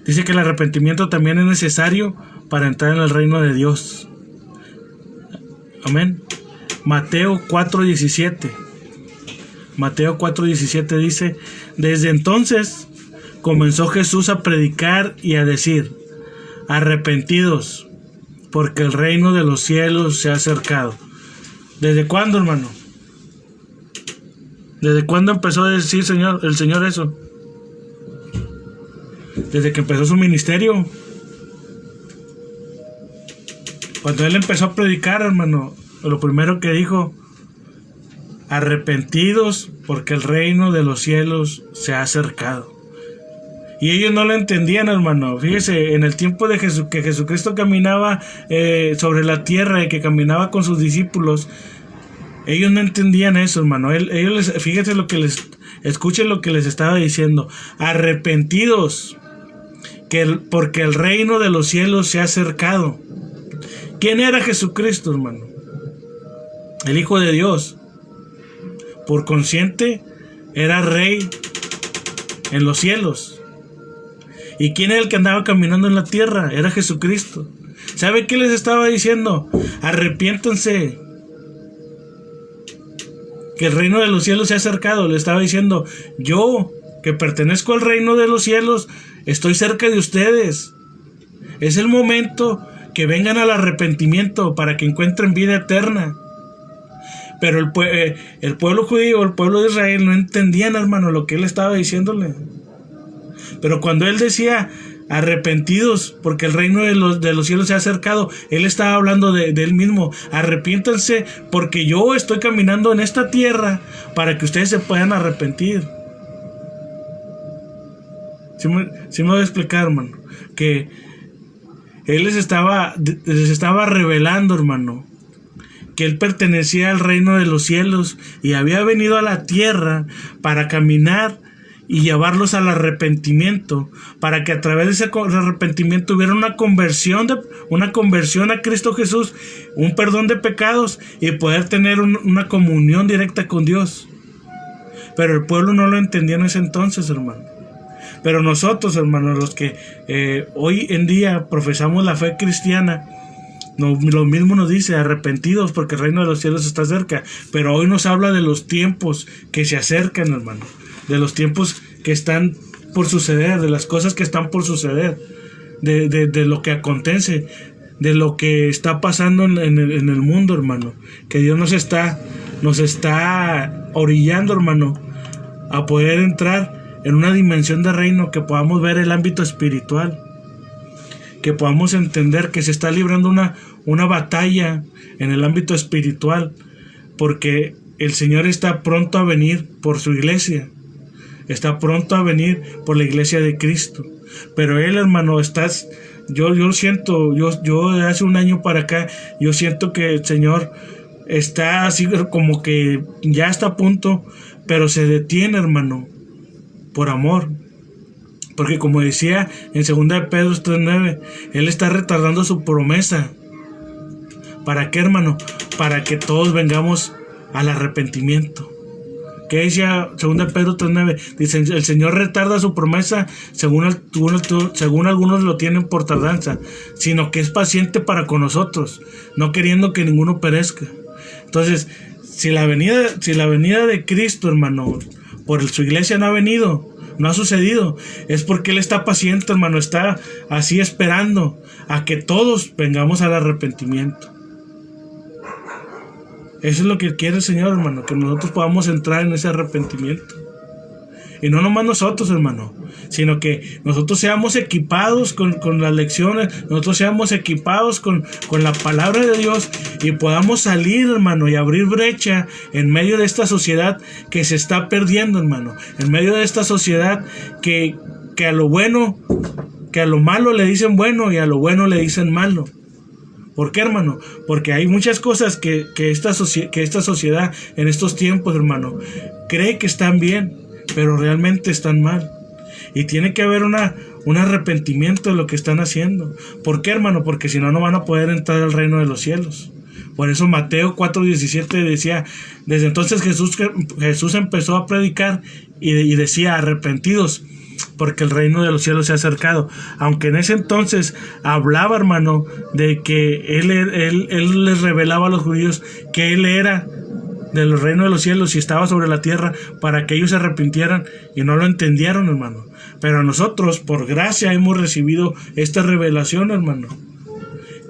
Dice que el arrepentimiento también es necesario para entrar en el reino de Dios. Amén. Mateo 4:17. Mateo 4:17 dice, desde entonces comenzó Jesús a predicar y a decir, arrepentidos, porque el reino de los cielos se ha acercado. ¿Desde cuándo, hermano? ¿Desde cuándo empezó a decir el Señor eso? Desde que empezó su ministerio. Cuando Él empezó a predicar, hermano, lo primero que dijo: arrepentidos, porque el reino de los cielos se ha acercado. Y ellos no lo entendían, hermano. Fíjese, en el tiempo de que Jesucristo caminaba sobre la tierra y que caminaba con sus discípulos, ellos no entendían eso, hermano. Fíjese escuchen lo que les estaba diciendo: arrepentidos, porque el reino de los cielos se ha acercado. ¿Quién era Jesucristo, hermano? El Hijo de Dios. Por consciente, era Rey en los cielos. ¿Y quién era el que andaba caminando en la tierra? Era Jesucristo. ¿Sabe qué les estaba diciendo? Arrepiéntanse, que el reino de los cielos se ha acercado. Le estaba diciendo: yo, que pertenezco al reino de los cielos, estoy cerca de ustedes. Es el momento que vengan al arrepentimiento para que encuentren vida eterna. Pero el pueblo judío, el pueblo de Israel, no entendían, hermano, lo que Él estaba diciéndole. Pero cuando Él decía: arrepentidos, porque el reino de los cielos se ha acercado, Él estaba hablando de Él mismo. Arrepiéntanse, porque yo estoy caminando en esta tierra para que ustedes se puedan arrepentir. ¿Sí me voy a explicar, hermano? Que Él les estaba revelando, hermano, que Él pertenecía al reino de los cielos y había venido a la tierra para caminar y llevarlos al arrepentimiento, para que a través de ese arrepentimiento hubiera una conversión a Cristo Jesús, un perdón de pecados y poder tener una comunión directa con Dios. Pero el pueblo no lo entendía en ese entonces, hermano. Pero nosotros, hermanos, los que hoy en día profesamos la fe cristiana, lo mismo nos dice: arrepentidos, porque el reino de los cielos está cerca. Pero hoy nos habla de los tiempos que se acercan, hermano, de los tiempos que están por suceder, de las cosas que están por suceder, de lo que acontece, de lo que está pasando en el mundo, hermano. Que Dios nos está orillando, hermano, a poder entrar en una dimensión de reino, que podamos ver el ámbito espiritual, que podamos entender que se está librando una batalla en el ámbito espiritual, porque el Señor está pronto a venir por su iglesia, está pronto a venir por la iglesia de Cristo. Pero Él, hermano, yo siento, yo hace un año para acá, yo siento que el Señor está así como que ya está a punto, pero se detiene, hermano, por amor. Porque como decía en 2 de Pedro 3:9, Él está retardando su promesa. ¿Para qué, hermano? Para que todos vengamos al arrepentimiento. ¿Qué decía 2 de Pedro 3:9? Dice: el Señor retarda su promesa, según algunos lo tienen por tardanza, sino que es paciente para con nosotros, no queriendo que ninguno perezca. Entonces, si la venida de Cristo, hermano, por su iglesia no ha sucedido, es porque Él está paciente, hermano, está así esperando a que todos vengamos al arrepentimiento. Eso es lo que quiere el Señor, hermano, que nosotros podamos entrar en ese arrepentimiento. Y no nomás nosotros, hermano, sino que nosotros seamos equipados con las lecciones, nosotros seamos equipados con la palabra de Dios y podamos salir, hermano, y abrir brecha en medio de esta sociedad que se está perdiendo, hermano, en medio de esta sociedad que a lo malo le dicen bueno y a lo bueno le dicen malo. ¿Por qué, hermano? Porque hay muchas cosas que esta sociedad en estos tiempos, hermano, cree que están bien, pero realmente están mal. Y tiene que haber un arrepentimiento de lo que están haciendo. ¿Por qué, hermano? Porque si no, no van a poder entrar al reino de los cielos. Por eso Mateo 4:17 decía: desde entonces Jesús empezó a predicar y decía: arrepentidos, porque el reino de los cielos se ha acercado. Aunque en ese entonces hablaba, hermano, de que él les revelaba a los judíos que Él era del reino de los cielos y estaba sobre la tierra para que ellos se arrepintieran, y no lo entendieron, hermano. Pero nosotros, por gracia, hemos recibido esta revelación, hermano,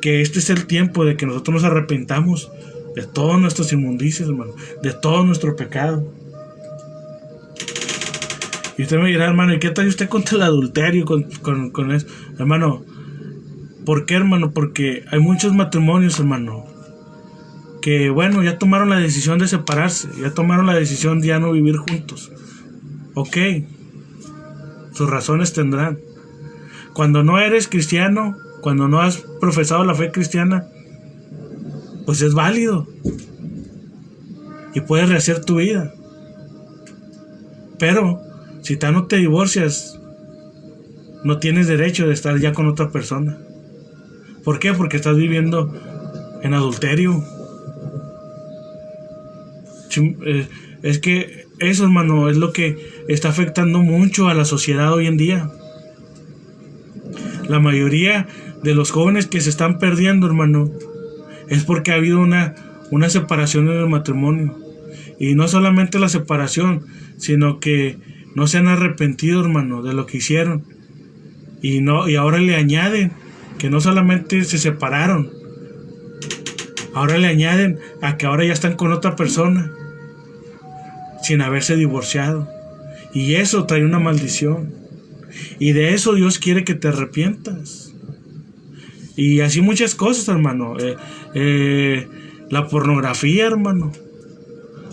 que este es el tiempo de que nosotros nos arrepentamos de todas nuestras inmundicias, hermano, de todo nuestro pecado. Y usted me dirá, hermano, ¿y qué trae usted contra el adulterio con eso? Hermano, ¿por qué, hermano? Porque hay muchos matrimonios, hermano, que bueno, ya tomaron la decisión de separarse, ya tomaron la decisión de ya no vivir juntos. Ok, sus razones tendrán. Cuando no eres cristiano, cuando no has profesado la fe cristiana, pues es válido y puedes rehacer tu vida. Pero si tú no te divorcias, no tienes derecho de estar ya con otra persona. ¿Por qué? Porque estás viviendo en adulterio. Es que eso, hermano, es lo que está afectando mucho a la sociedad hoy en día. La mayoría de los jóvenes que se están perdiendo, hermano, es porque ha habido una separación en el matrimonio. Y no solamente la separación, sino que no se han arrepentido, hermano, de lo que hicieron. Y ahora le añaden que no solamente se separaron, ahora le añaden a que ahora ya están con otra persona sin haberse divorciado. Y eso trae una maldición. Y de eso Dios quiere que te arrepientas. Y así muchas cosas, hermano. La pornografía, hermano.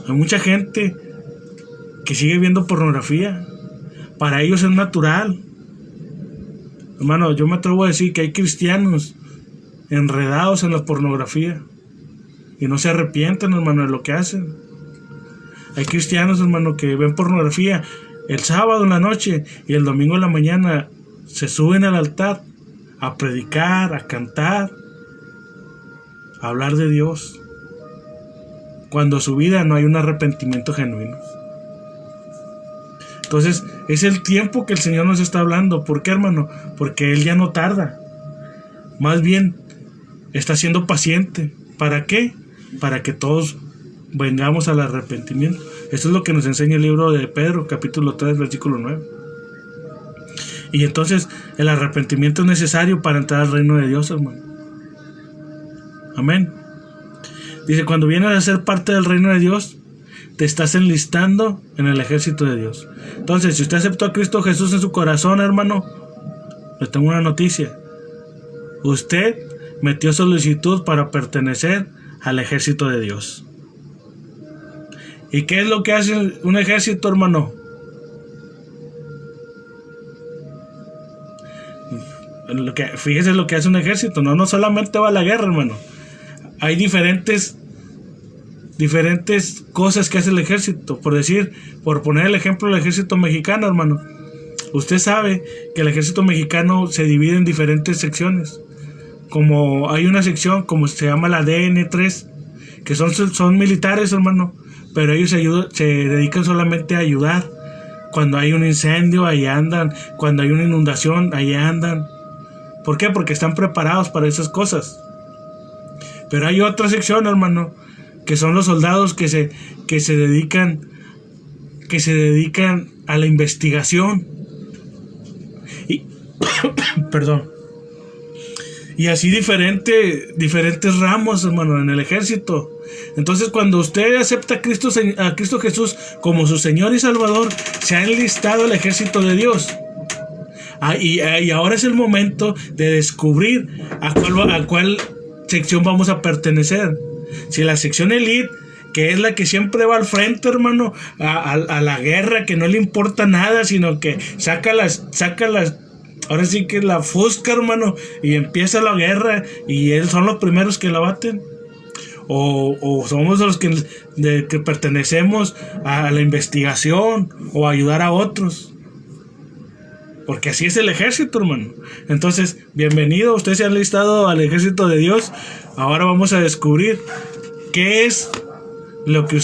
Hay mucha gente que sigue viendo pornografía. Para ellos es natural. Hermano, yo me atrevo a decir que hay cristianos enredados en la pornografía y no se arrepienten, hermano, de lo que hacen. Hay cristianos, hermano, que ven pornografía el sábado en la noche y el domingo en la mañana se suben al altar a predicar, a cantar, a hablar de Dios, cuando en su vida no hay un arrepentimiento genuino. Entonces, es el tiempo que el Señor nos está hablando. ¿Por qué, hermano? Porque Él ya no tarda. Más bien, está siendo paciente. ¿Para qué? Para que todos vengamos al arrepentimiento. Esto es lo que nos enseña el libro de Pedro, capítulo 3, versículo 9. Y entonces, el arrepentimiento es necesario para entrar al reino de Dios, hermano. Amén. Dice, cuando vienes a ser parte del reino de Dios, te estás enlistando en el ejército de Dios. Entonces, si usted aceptó a Cristo Jesús en su corazón, hermano, le tengo una noticia. Usted metió solicitud para pertenecer al ejército de Dios. ¿Y qué es lo que hace un ejército, hermano? Fíjese lo que hace un ejército. No solamente va a la guerra, hermano. Hay diferentes cosas que hace el ejército. Por poner el ejemplo del ejército mexicano, hermano. Usted sabe que el ejército mexicano se divide en diferentes secciones. Como hay una sección, como se llama la DN3, que son militares, hermano, pero ellos se dedican solamente a ayudar. Cuando hay un incendio, ahí andan. Cuando hay una inundación, ahí andan. ¿Por qué? Porque están preparados para esas cosas. Pero hay otra sección, hermano, que son los soldados que se dedican a la investigación. Y perdón. Y así diferentes ramos, hermano, en el ejército. Entonces, cuando usted acepta a Cristo Jesús como su Señor y Salvador, se ha enlistado al ejército de Dios. Y ahora es el momento de descubrir a cuál sección vamos a pertenecer. Si la sección elite, que es la que siempre va al frente, hermano, a la guerra, que no le importa nada, sino que saca las ahora sí que la fusca, hermano, y empieza la guerra y son los primeros que la baten. O somos los que pertenecemos a la investigación o a ayudar a otros. Porque así es el ejército, hermano. Entonces, bienvenido, usted se ha enlistado al ejército de Dios. Ahora vamos a descubrir qué es lo que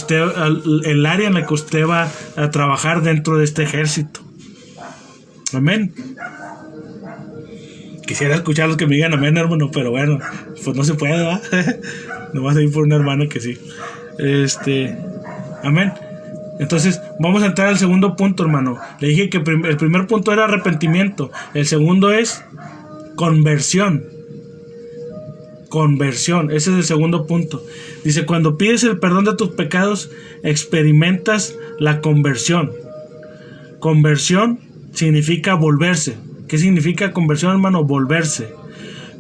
el área en la que usted va a trabajar dentro de este ejército. Amén. Quisiera escuchar los que me digan amén, hermano, pero bueno, pues no se puede, ¿verdad? Nomás a ir por una hermana que sí. Amén. Entonces, vamos a entrar al segundo punto, hermano. Le dije que el primer punto era arrepentimiento. El segundo es conversión. Conversión, ese es el segundo punto. Dice, cuando pides el perdón de tus pecados, experimentas la conversión. Conversión significa volverse. ¿Qué significa conversión, hermano? Volverse.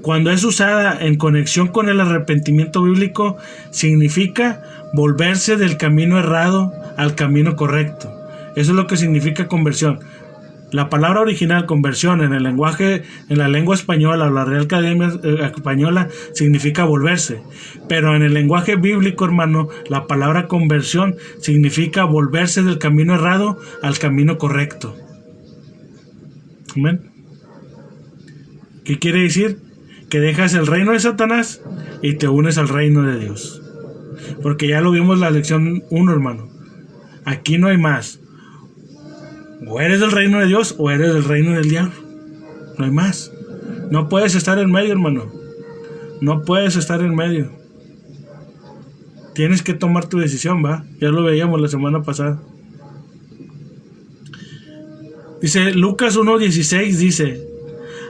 Cuando es usada en conexión con el arrepentimiento bíblico, significa volverse del camino errado al camino correcto. Eso es lo que significa conversión. La palabra original conversión en la lengua española o la Real Academia Española significa volverse. Pero en el lenguaje bíblico, hermano, la palabra conversión significa volverse del camino errado al camino correcto. ¿Amén? ¿Qué quiere decir? Que dejas el reino de Satanás y te unes al reino de Dios. Porque ya lo vimos en la lección 1, hermano. Aquí no hay más. O eres del reino de Dios o eres del reino del diablo. No hay más. No puedes estar en medio, hermano. No puedes estar en medio. Tienes que tomar tu decisión, ¿va? Ya lo veíamos la semana pasada. Dice Lucas 1:16, dice: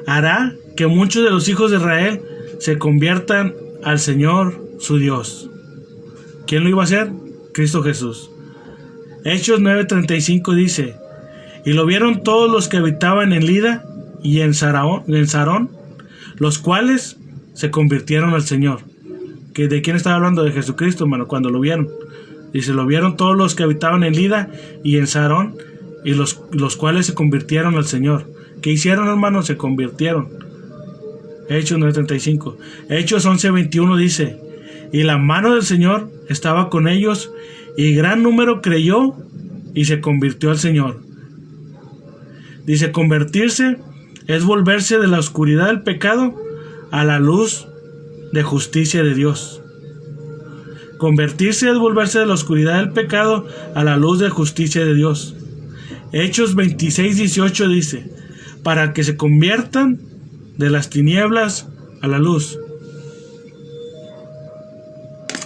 hará que muchos de los hijos de Israel se conviertan al Señor su Dios. ¿Quién lo iba a hacer? Cristo Jesús. Hechos 9:35 dice: y lo vieron todos los que habitaban en Lida y en Sarón, los cuales se convirtieron al Señor. ¿De quién estaba hablando? De Jesucristo, hermano, cuando lo vieron. Dice, lo vieron todos los que habitaban en Lida y en Sarón, y los cuales se convirtieron al Señor. ¿Qué hicieron, hermano? Se convirtieron. Hechos 9:35. Hechos 11:21 dice: y la mano del Señor estaba con ellos, y gran número creyó y se convirtió al Señor. Dice, convertirse es volverse de la oscuridad del pecado a la luz de justicia de Dios. Convertirse es volverse de la oscuridad del pecado a la luz de justicia de Dios. Hechos 26:18 dice: para que se conviertan de las tinieblas a la luz.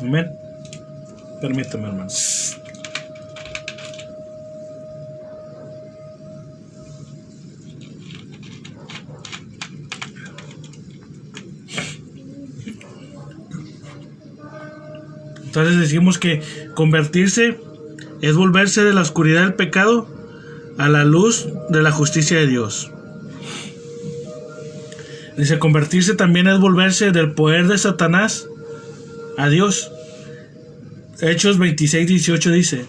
Amén. Permítame, hermano. Entonces decimos que convertirse es volverse de la oscuridad del pecado a la luz de la justicia de Dios. Dice, convertirse también es volverse del poder de Satanás a Dios. Hechos 26:18 dice: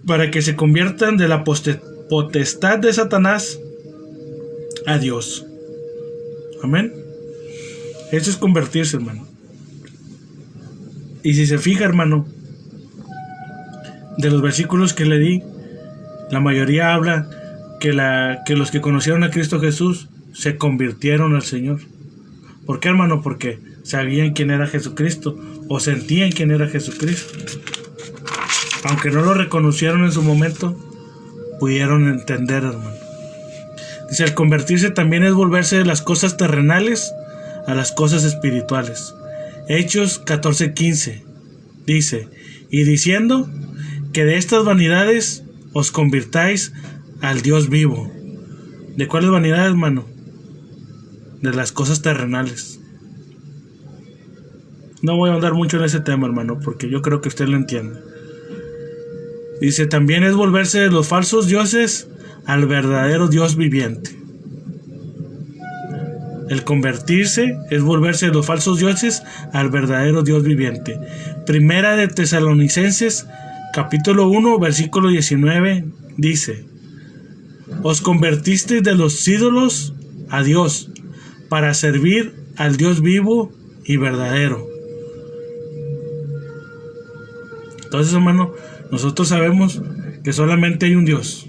para que se conviertan de la potestad de Satanás a Dios. Amén. Eso es convertirse, hermano. Y si se fija, hermano, de los versículos que le di, la mayoría habla que los que conocieron a Cristo Jesús se convirtieron al Señor. ¿Por qué, hermano? Porque sabían quién era Jesucristo o sentían quién era Jesucristo. Aunque no lo reconocieron en su momento, pudieron entender, hermano. Dice, el convertirse también es volverse de las cosas terrenales a las cosas espirituales. Hechos 14:15 dice: y diciendo que de estas vanidades os convirtáis al Dios vivo. ¿De cuáles vanidades, hermano? De las cosas terrenales. No voy a ahondar mucho en ese tema, hermano, porque yo creo que usted lo entiende. Dice, también es volverse de los falsos dioses al verdadero Dios viviente. El convertirse es volverse de los falsos dioses al verdadero Dios viviente. Primera de Tesalonicenses, capítulo 1, versículo 19, dice: os convertisteis de los ídolos a Dios, para servir al Dios vivo y verdadero. Entonces, hermano, nosotros sabemos que solamente hay un Dios,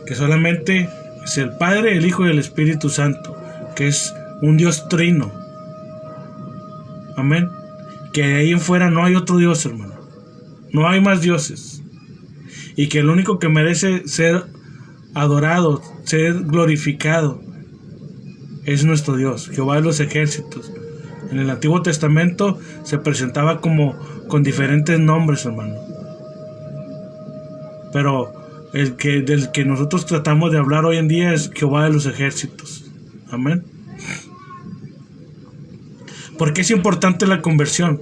que solamente es el Padre, el Hijo y el Espíritu Santo, que es un Dios trino. Amén. Que de ahí en fuera no hay otro Dios, hermano. No hay más dioses. Y que el único que merece ser adorado, ser glorificado, es nuestro Dios, Jehová de los ejércitos. En el Antiguo Testamento se presentaba como con diferentes nombres, hermano. Pero del que nosotros tratamos de hablar hoy en día es Jehová de los ejércitos. Amén. ¿Por qué es importante la conversión?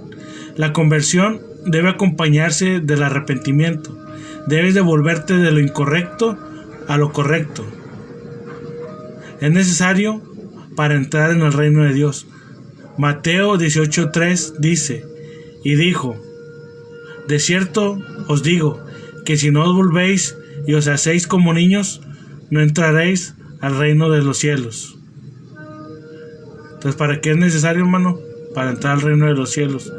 La conversión debe acompañarse del arrepentimiento. debes de volverte de lo incorrecto a lo correcto. Es necesario para entrar en el reino de Dios. Mateo 18:3 dice, y dijo, de cierto os digo, que si no os volvéis y os hacéis como niños, no entraréis al reino de los cielos. Entonces, ¿para qué es necesario, hermano? Para entrar al reino de los cielos.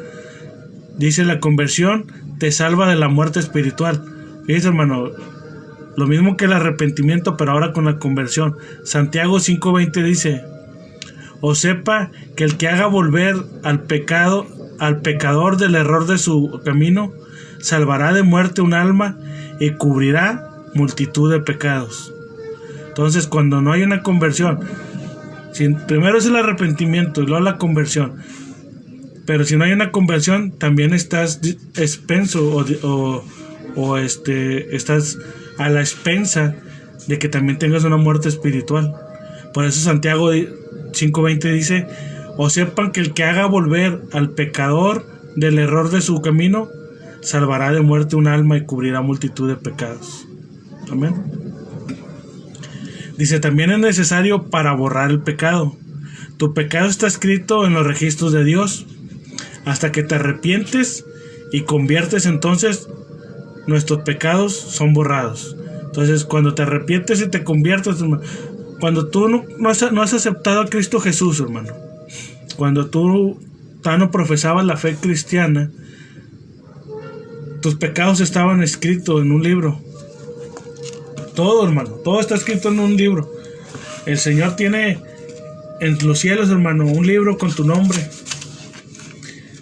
Dice, la conversión te salva de la muerte espiritual. Fíjese, hermano, lo mismo que el arrepentimiento, pero ahora con la conversión. Santiago 5:20 dice, o sepa que el que haga volver al pecador del error de su camino, salvará de muerte un alma y cubrirá multitud de pecados. Entonces, cuando no hay una conversión, primero es el arrepentimiento y luego la conversión, pero si no hay una conversión, también estás expenso estás a la expensa de que también tengas una muerte espiritual. Por eso Santiago 5:20 dice, o sepan que el que haga volver al pecador del error de su camino, salvará de muerte un alma y cubrirá multitud de pecados. Amén. Dice, también es necesario para borrar el pecado. Tu pecado está escrito en los registros de Dios. Hasta que te arrepientes y conviertes, entonces nuestros pecados son borrados. Entonces, cuando te arrepientes y te conviertes, hermano, cuando tú no has aceptado a Cristo Jesús, hermano, cuando tú no profesabas la fe cristiana, tus pecados estaban escritos en un libro. Todo, hermano, todo está escrito en un libro. El Señor tiene en los cielos, hermano, un libro con tu nombre.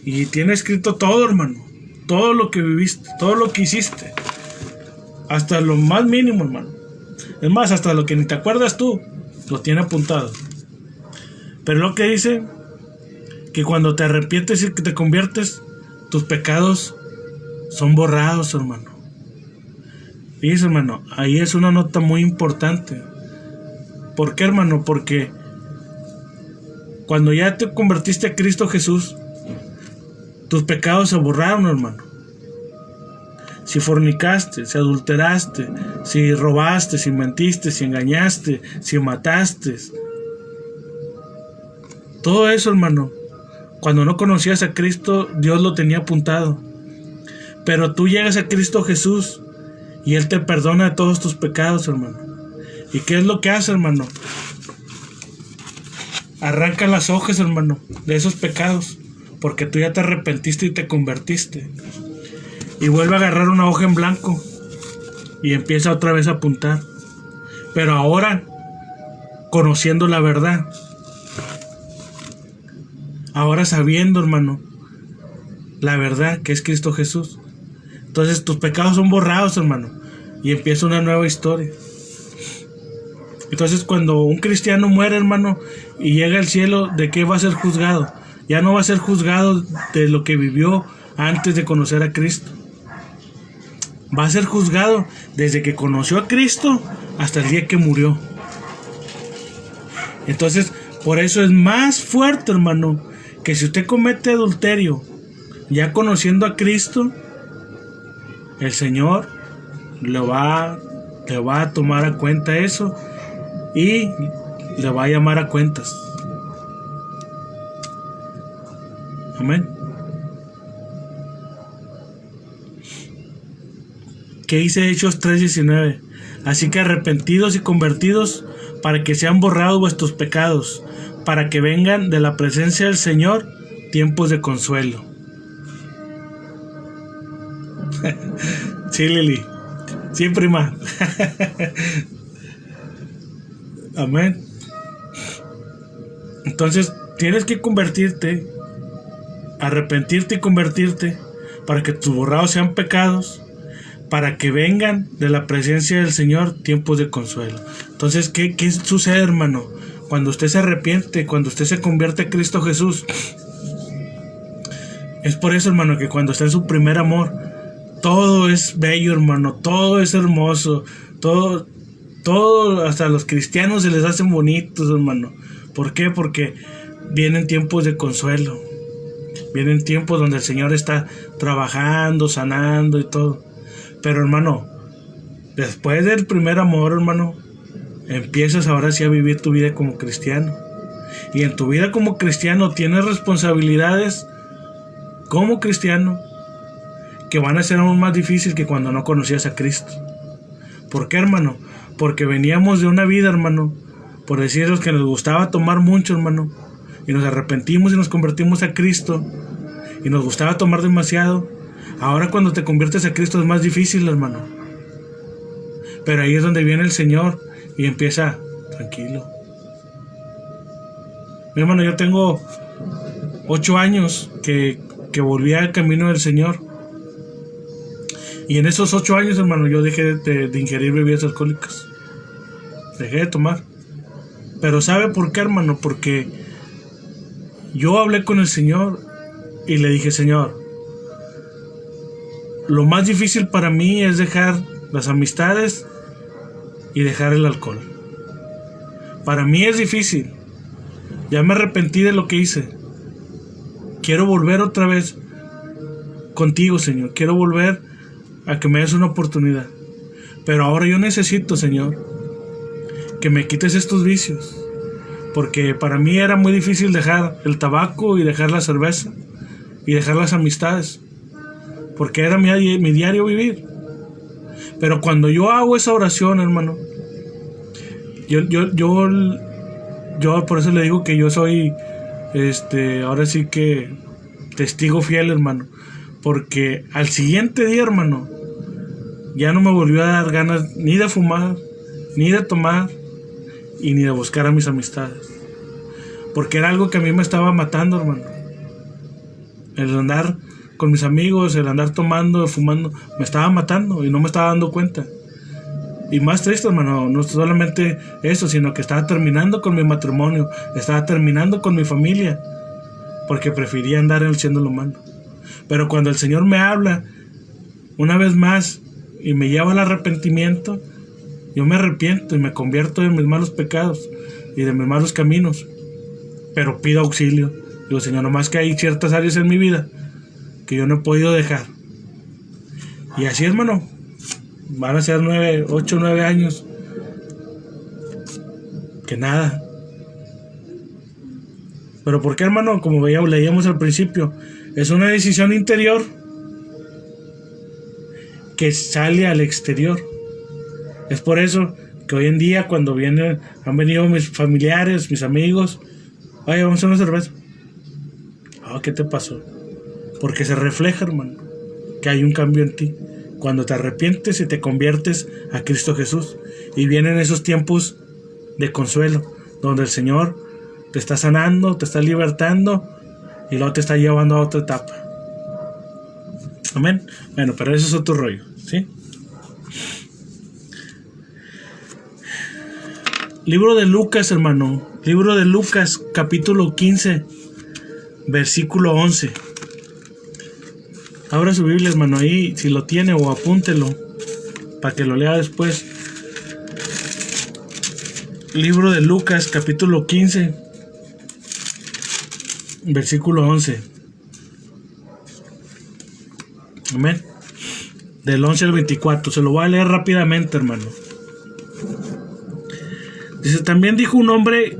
Y tiene escrito todo, hermano. Todo lo que viviste, todo lo que hiciste. Hasta lo más mínimo, hermano. Es más, hasta lo que ni te acuerdas tú, lo tiene apuntado. Pero lo que dice, que cuando te arrepientes y que te conviertes, tus pecados son borrados, hermano. Fíjese, hermano, ahí es una nota muy importante. ¿Por qué, hermano? Porque cuando ya te convertiste a Cristo Jesús, tus pecados se borraron, hermano. Si fornicaste, si adulteraste, si robaste, si mentiste, si engañaste, si mataste, todo eso, hermano, cuando no conocías a Cristo, Dios lo tenía apuntado. Pero tú llegas a Cristo Jesús y Él te perdona de todos tus pecados, hermano. ¿Y qué es lo que hace, hermano? Arranca las hojas, hermano, de esos pecados, porque tú ya te arrepentiste y te convertiste. Y vuelve a agarrar una hoja en blanco y empieza otra vez a apuntar. Pero ahora, conociendo la verdad. Ahora sabiendo, hermano, la verdad que es Cristo Jesús. Entonces tus pecados son borrados, hermano, y empieza una nueva historia. Entonces, cuando un cristiano muere, hermano, y llega al cielo, ¿de qué va a ser juzgado? Ya no va a ser juzgado de lo que vivió antes de conocer a Cristo. Va a ser juzgado desde que conoció a Cristo hasta el día que murió. Entonces, por eso es más fuerte, hermano, que si usted comete adulterio, ya conociendo a Cristo, el Señor le va a tomar a cuenta eso y le va a llamar a cuentas. Amén. ¿Qué dice Hechos 3:19? Así que arrepentidos y convertidos, para que sean borrados vuestros pecados, para que vengan de la presencia del Señor tiempos de consuelo. Sí, Lili. Sí, prima. Amén. Entonces, tienes que convertirte, arrepentirte y convertirte, para que tus borrados sean pecados, para que vengan de la presencia del Señor tiempos de consuelo. Entonces, ¿qué sucede, hermano? Cuando usted se arrepiente, cuando usted se convierte a Cristo Jesús, es por eso, hermano, que cuando está en su primer amor, todo es bello, hermano, todo es hermoso, todo, hasta los cristianos se les hacen bonitos, hermano. ¿Por qué? Porque vienen tiempos de consuelo, vienen tiempos donde el Señor está trabajando, sanando y todo. Pero hermano, después del primer amor, hermano, empiezas ahora sí a vivir tu vida como cristiano. Y en tu vida como cristiano tienes responsabilidades como cristiano que van a ser aún más difíciles que cuando no conocías a Cristo. ¿Por qué, hermano? Porque veníamos de una vida, hermano, por deciros que nos gustaba tomar mucho, hermano, y nos arrepentimos y nos convertimos a Cristo, y nos gustaba tomar demasiado. Ahora cuando te conviertes a Cristo es más difícil, hermano. Pero ahí es donde viene el Señor y empieza, tranquilo. Mi hermano, yo tengo 8 años que volví al camino del Señor. Y en esos 8 años, hermano, yo dejé de ingerir bebidas alcohólicas. Dejé de tomar. Pero ¿sabe por qué, hermano? Porque yo hablé con el Señor y le dije, Señor, lo más difícil para mí es dejar las amistades y dejar el alcohol. Para mí es difícil. Ya me arrepentí de lo que hice. Quiero volver otra vez contigo, Señor. Quiero volver a que me des una oportunidad. Pero ahora yo necesito, Señor, que me quites estos vicios. Porque para mí era muy difícil dejar el tabaco y dejar la cerveza y dejar las amistades. Porque era mi diario vivir. Pero cuando yo hago esa oración, hermano, yo por eso le digo que yo soy, ahora sí que testigo fiel, hermano. Porque al siguiente día, hermano, ya no me volvió a dar ganas ni de fumar, ni de tomar, y ni de buscar a mis amistades. Porque era algo que a mí me estaba matando, hermano. El andar con mis amigos, el andar tomando, fumando, me estaba matando y no me estaba dando cuenta. Y más triste, hermano, no solamente eso, sino que estaba terminando con mi matrimonio, estaba terminando con mi familia, porque prefería andar haciendo lo malo. Pero cuando el Señor me habla una vez más y me lleva al arrepentimiento, yo me arrepiento y me convierto de mis malos pecados y de mis malos caminos. Pero pido auxilio. Digo, Señor, nomás que hay ciertas áreas en mi vida que yo no he podido dejar. Y así, hermano, van a ser 8 o 9 años que nada. Pero ¿por qué, hermano? Como leíamos al principio, es una decisión interior que sale al exterior. Es por eso que hoy en día cuando han venido mis familiares, mis amigos, oye, vamos a una cerveza. ¿Qué te pasó? Porque se refleja, hermano, que hay un cambio en ti. Cuando te arrepientes y te conviertes a Cristo Jesús. Y vienen esos tiempos de consuelo, donde el Señor te está sanando, te está libertando y luego te está llevando a otra etapa. Amén. Bueno, pero eso es otro rollo, ¿sí? Libro de Lucas, hermano. Libro de Lucas, capítulo 15, versículo 11. Abra su Biblia, hermano, ahí, si lo tiene, o apúntelo para que lo lea después. Libro de Lucas, capítulo 15, versículo 11. Amén. Del 11 al 24. Se lo voy a leer rápidamente, hermano. Dice, también dijo, un hombre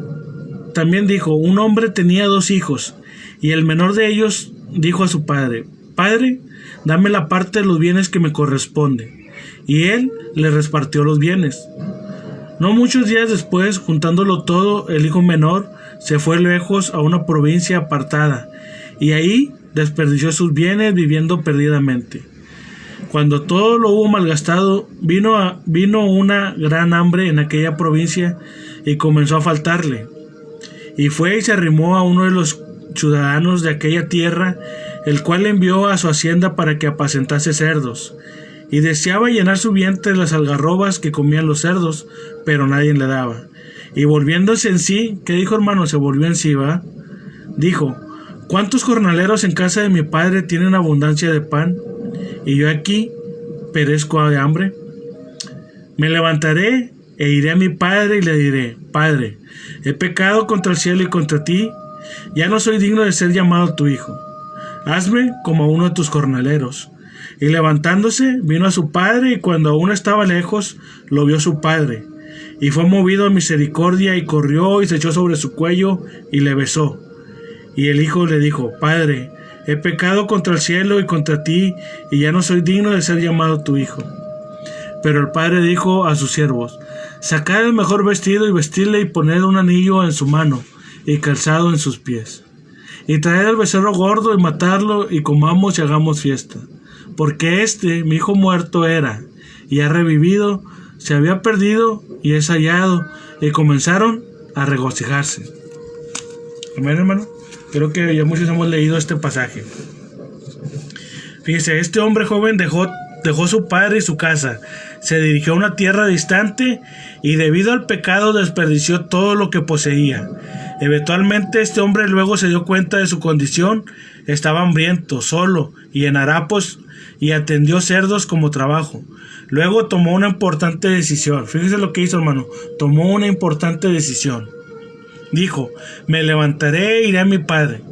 tenía 2 hijos, y el menor de ellos dijo a su padre, Padre, dame la parte de los bienes que me corresponde. Y él le repartió los bienes. No muchos días después, juntándolo todo, el hijo menor se fue lejos a una provincia apartada, y ahí desperdició sus bienes viviendo perdidamente. Cuando todo lo hubo malgastado, vino una gran hambre en aquella provincia y comenzó a faltarle. Y fue y se arrimó a uno de los ciudadanos de aquella tierra, el cual le envió a su hacienda para que apacentase cerdos. Y deseaba llenar su vientre de las algarrobas que comían los cerdos, pero nadie le daba. Y volviéndose en sí, ¿qué dijo, hermano? Se volvió en sí, ¿va? Dijo, ¿cuántos jornaleros en casa de mi padre tienen abundancia de pan? Y yo aquí perezco de hambre. Me levantaré e iré a mi padre y le diré, Padre, he pecado contra el cielo y contra ti, ya no soy digno de ser llamado tu hijo. Hazme como a uno de tus jornaleros. Y levantándose, vino a su padre, y cuando aún estaba lejos, lo vio su padre. Y fue movido a misericordia, y corrió, y se echó sobre su cuello, y le besó. Y el hijo le dijo: Padre, he pecado contra el cielo y contra ti, y ya no soy digno de ser llamado tu hijo. Pero el padre dijo a sus siervos: Sacad el mejor vestido, y vestidle, y poned un anillo en su mano, y calzado en sus pies. Y traed el becerro gordo, y matadlo, y comamos y hagamos fiesta. Porque mi hijo muerto era, y ha revivido, se había perdido, y es hallado. Y comenzaron a regocijarse. Amén, hermano. Creo que ya muchos hemos leído este pasaje. Fíjese, este hombre joven dejó su padre y su casa, se dirigió a una tierra distante, y debido al pecado desperdició todo lo que poseía. Eventualmente este hombre luego se dio cuenta de su condición, estaba hambriento, solo y en harapos, y atendió cerdos como trabajo. Luego tomó una importante decisión. Fíjese lo que hizo, hermano. Tomó una importante decisión. Dijo: me levantaré e iré a mi padre.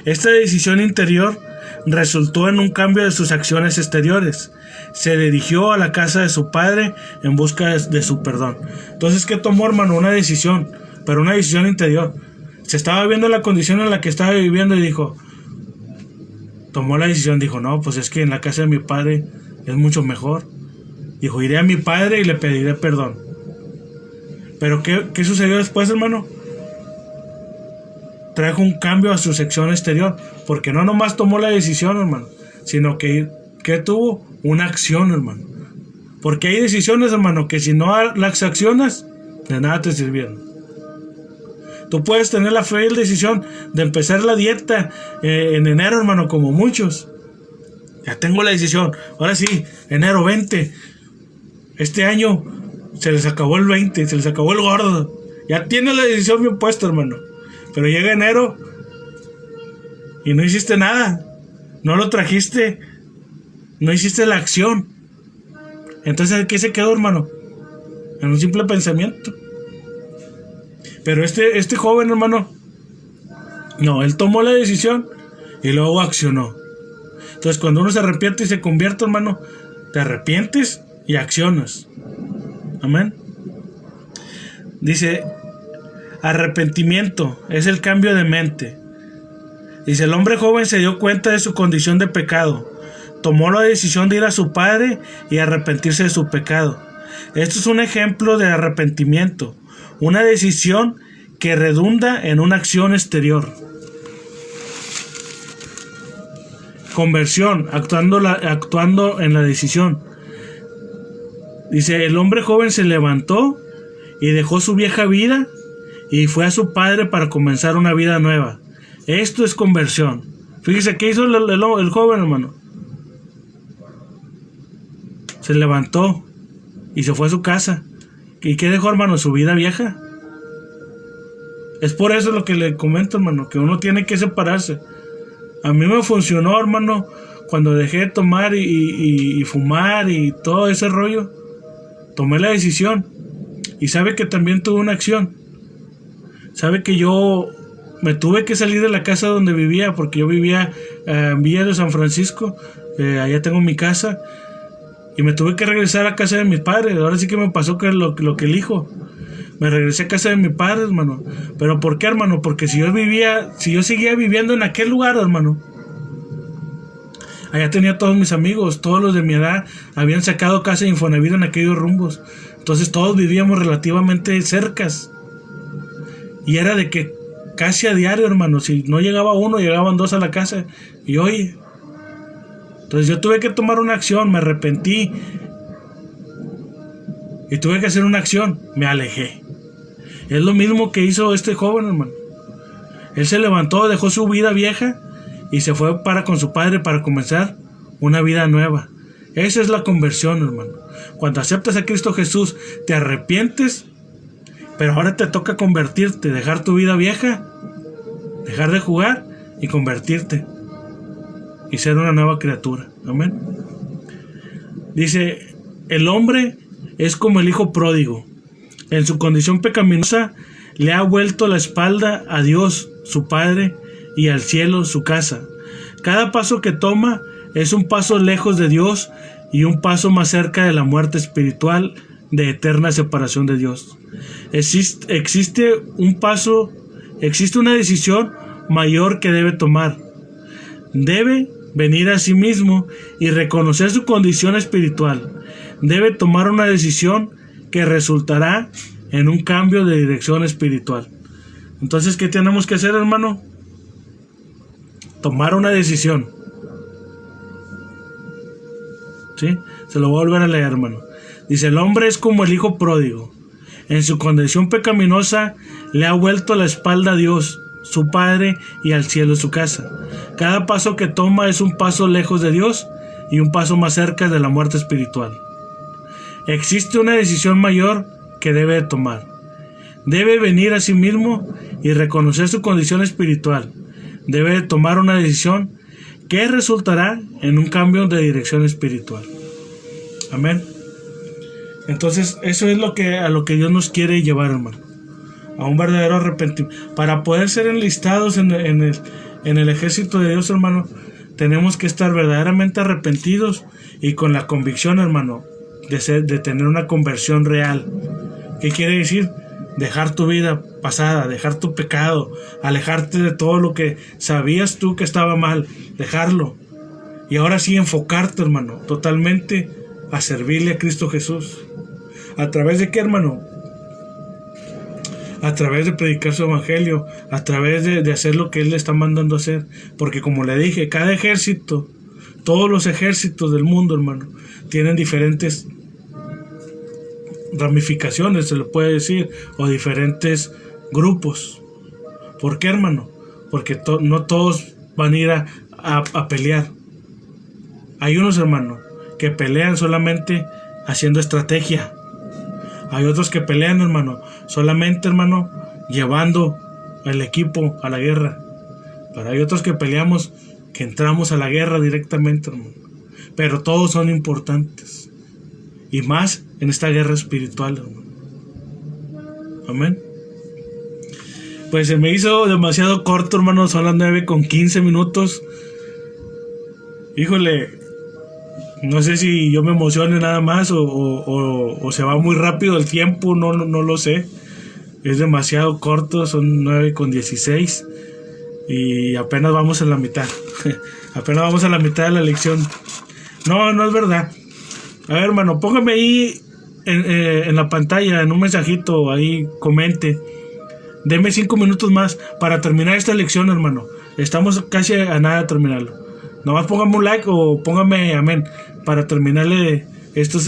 Esta decisión interior resultó en un cambio de sus acciones exteriores. Se dirigió a la casa de su padre en busca de su perdón. Entonces, ¿qué tomó, hermano? Una decisión, pero una decisión interior. Se estaba viendo la condición en la que estaba viviendo y tomó la decisión, dijo: no, pues es que en la casa de mi padre es mucho mejor. Dijo: iré a mi padre y le pediré perdón. Pero ¿qué sucedió después, hermano? Trajo un cambio a su sección exterior, porque no nomás tomó la decisión, hermano, sino que tuvo una acción, hermano. Porque hay decisiones, hermano, que si no las accionas, de nada te sirvieron. Tú puedes tener la fe y la decisión de empezar la dieta en enero, hermano, como muchos. Ya tengo la decisión. Ahora sí, enero 20. Este año se les acabó el 20, se les acabó el gordo. Ya tienes la decisión bien puesta, hermano. Pero llega enero y no hiciste nada. No lo trajiste. No hiciste la acción. Entonces, ¿qué se quedó, hermano? En un simple pensamiento. Pero este joven, hermano, no, él tomó la decisión y luego accionó. Entonces, cuando uno se arrepiente y se convierte, hermano, te arrepientes y accionas. Amén. Dice: arrepentimiento es el cambio de mente. Dice: el hombre joven se dio cuenta de su condición de pecado. Tomó la decisión de ir a su padre y arrepentirse de su pecado. Esto es un ejemplo de arrepentimiento. Una decisión que redunda en una acción exterior. Conversión, actuando en la decisión. Dice: el hombre joven se levantó y dejó su vieja vida y fue a su padre para comenzar una vida nueva. Esto es conversión. Fíjese, ¿qué hizo el joven, hermano? Se levantó y se fue a su casa. ¿Y qué dejó, hermano? Su vida vieja. Es por eso lo que le comento, hermano, que uno tiene que separarse. A mí me funcionó, hermano, cuando dejé de tomar y fumar y todo ese rollo. Tomé la decisión. Y sabe que también tuve una acción. Sabe que yo me tuve que salir de la casa donde vivía, porque yo vivía en Villa de San Francisco. Allá tengo mi casa. Y me tuve que regresar a casa de mis padres. Ahora sí que me pasó que lo que elijo. Me regresé a casa de mi padre, hermano. ¿Pero por qué, hermano? Porque si yo seguía viviendo en aquel lugar, hermano, allá tenía todos mis amigos, todos los de mi edad habían sacado casa de Infonavit en aquellos rumbos. Entonces todos vivíamos relativamente cercas. Y era de que casi a diario, hermano, si no llegaba uno, llegaban dos a la casa. Y oye, entonces yo tuve que tomar una acción, me arrepentí. Y tuve que hacer una acción, me alejé. Es lo mismo que hizo este joven, hermano. Él se levantó, dejó su vida vieja y se fue con su padre para comenzar una vida nueva. Esa es la conversión, hermano. Cuando aceptas a Cristo Jesús, te arrepientes, pero ahora te toca convertirte, dejar tu vida vieja, dejar de jugar y convertirte y ser una nueva criatura. Amén. Dice: el hombre es como el hijo pródigo. En su condición pecaminosa le ha vuelto la espalda a Dios, su Padre, y al cielo, su casa. Cada paso que toma es un paso lejos de Dios y un paso más cerca de la muerte espiritual, de eterna separación de Dios. Existe una decisión mayor que debe tomar. Debe venir a sí mismo y reconocer su condición espiritual. Debe tomar una decisión que resultará en un cambio de dirección espiritual. Entonces, ¿qué tenemos que hacer, hermano? Tomar una decisión. ¿Sí? Se lo voy a volver a leer, hermano. Dice: el hombre es como el hijo pródigo. En su condición pecaminosa le ha vuelto la espalda a Dios, su Padre, y al cielo, su casa. Cada paso que toma es un paso lejos de Dios y un paso más cerca de la muerte espiritual. Existe una decisión mayor que debe tomar. Debe venir a sí mismo y reconocer su condición espiritual. Debe tomar una decisión que resultará en un cambio de dirección espiritual. Amén. Entonces, eso es a lo que Dios nos quiere llevar, hermano. A un verdadero arrepentimiento. Para poder ser enlistados en el ejército de Dios, hermano, tenemos que estar verdaderamente arrepentidos y con la convicción, hermano, de tener una conversión real. ¿Qué quiere decir? Dejar tu vida pasada, dejar tu pecado, alejarte de todo lo que sabías tú que estaba mal, dejarlo. Y ahora sí enfocarte, hermano, totalmente a servirle a Cristo Jesús. ¿A través de qué, hermano? A través de predicar su evangelio, a través de hacer lo que Él le está mandando a hacer. Porque como le dije, cada ejército, todos los ejércitos del mundo, hermano, tienen diferentes ramificaciones, se le puede decir, o diferentes grupos. ¿Por qué, hermano? Porque no todos van a ir a pelear. Hay unos, hermano, que pelean solamente haciendo estrategia. Hay otros que pelean, hermano, solamente, hermano, llevando el equipo a la guerra. Pero hay otros que peleamos, que entramos a la guerra directamente, hermano. Pero todos son importantes. Y más en esta guerra espiritual, hermano. Amén. Pues se me hizo demasiado corto, hermano. Son las 9:15. Híjole, no sé si yo me emocione nada más o se va muy rápido el tiempo, no lo sé. Es demasiado corto, son 9:16 y apenas vamos a la mitad. Apenas vamos a la mitad de la lección. No es verdad. A ver, hermano, póngame ahí en la pantalla, en un mensajito, ahí comente. Deme 5 minutos más para terminar esta lección, hermano. Estamos casi a nada de terminarlo. Nomás póngame un like o póngame amén para terminarle esta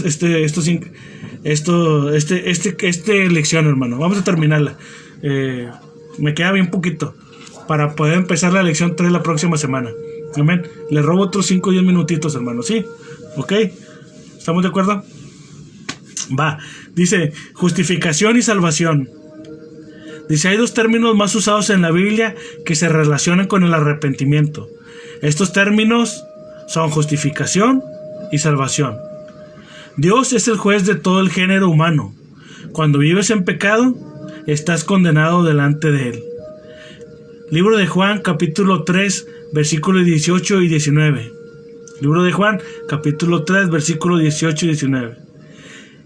lección, hermano. Vamos a terminarla. Me queda bien poquito para poder empezar la lección 3 la próxima semana. Amén. Le robo otros 5 o 10 minutitos, hermano. ¿Sí? ¿Ok? ¿Estamos de acuerdo? Va. Dice justificación y salvación. Dice, hay 2 términos más usados en la Biblia que se relacionan con el arrepentimiento. Estos términos son justificación y salvación. Dios es el juez de todo el género humano. Cuando vives en pecado, estás condenado delante de Él. Libro de Juan, capítulo 3, versículos 18 y 19. Libro de Juan, capítulo 3, versículos 18 y 19.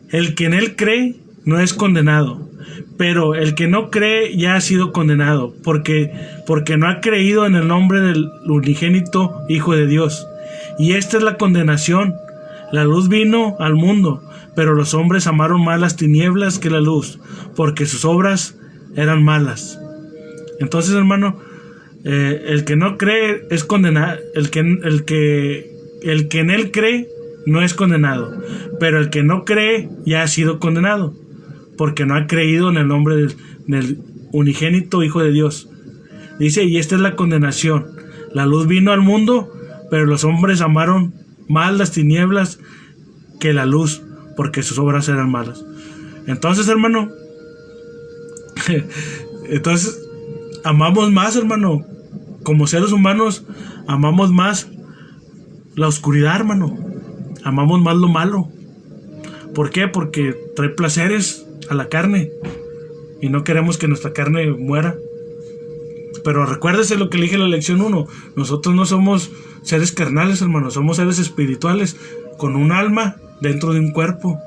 El que en Él cree no es condenado, pero el que no cree ya ha sido condenado, porque no ha creído en el nombre del unigénito Hijo de Dios. Y esta es la condenación. La luz vino al mundo, pero los hombres amaron más las tinieblas que la luz, porque sus obras eran malas. Entonces, hermano, el que no cree es condenado. El que en Él cree no es condenado, pero el que no cree ya ha sido condenado, porque no ha creído en el nombre del unigénito Hijo de Dios. Dice, y esta es la condenación. La luz vino al mundo, pero los hombres amaron más las tinieblas que la luz, porque sus obras eran malas. Entonces, hermano, amamos más, hermano. Como seres humanos, amamos más la oscuridad, hermano. Amamos más lo malo. ¿Por qué? Porque trae placeres a la carne y no queremos que nuestra carne muera. Pero recuérdese lo que le dije en la lección 1. Nosotros no somos seres carnales, hermano, somos seres espirituales con un alma dentro de un cuerpo.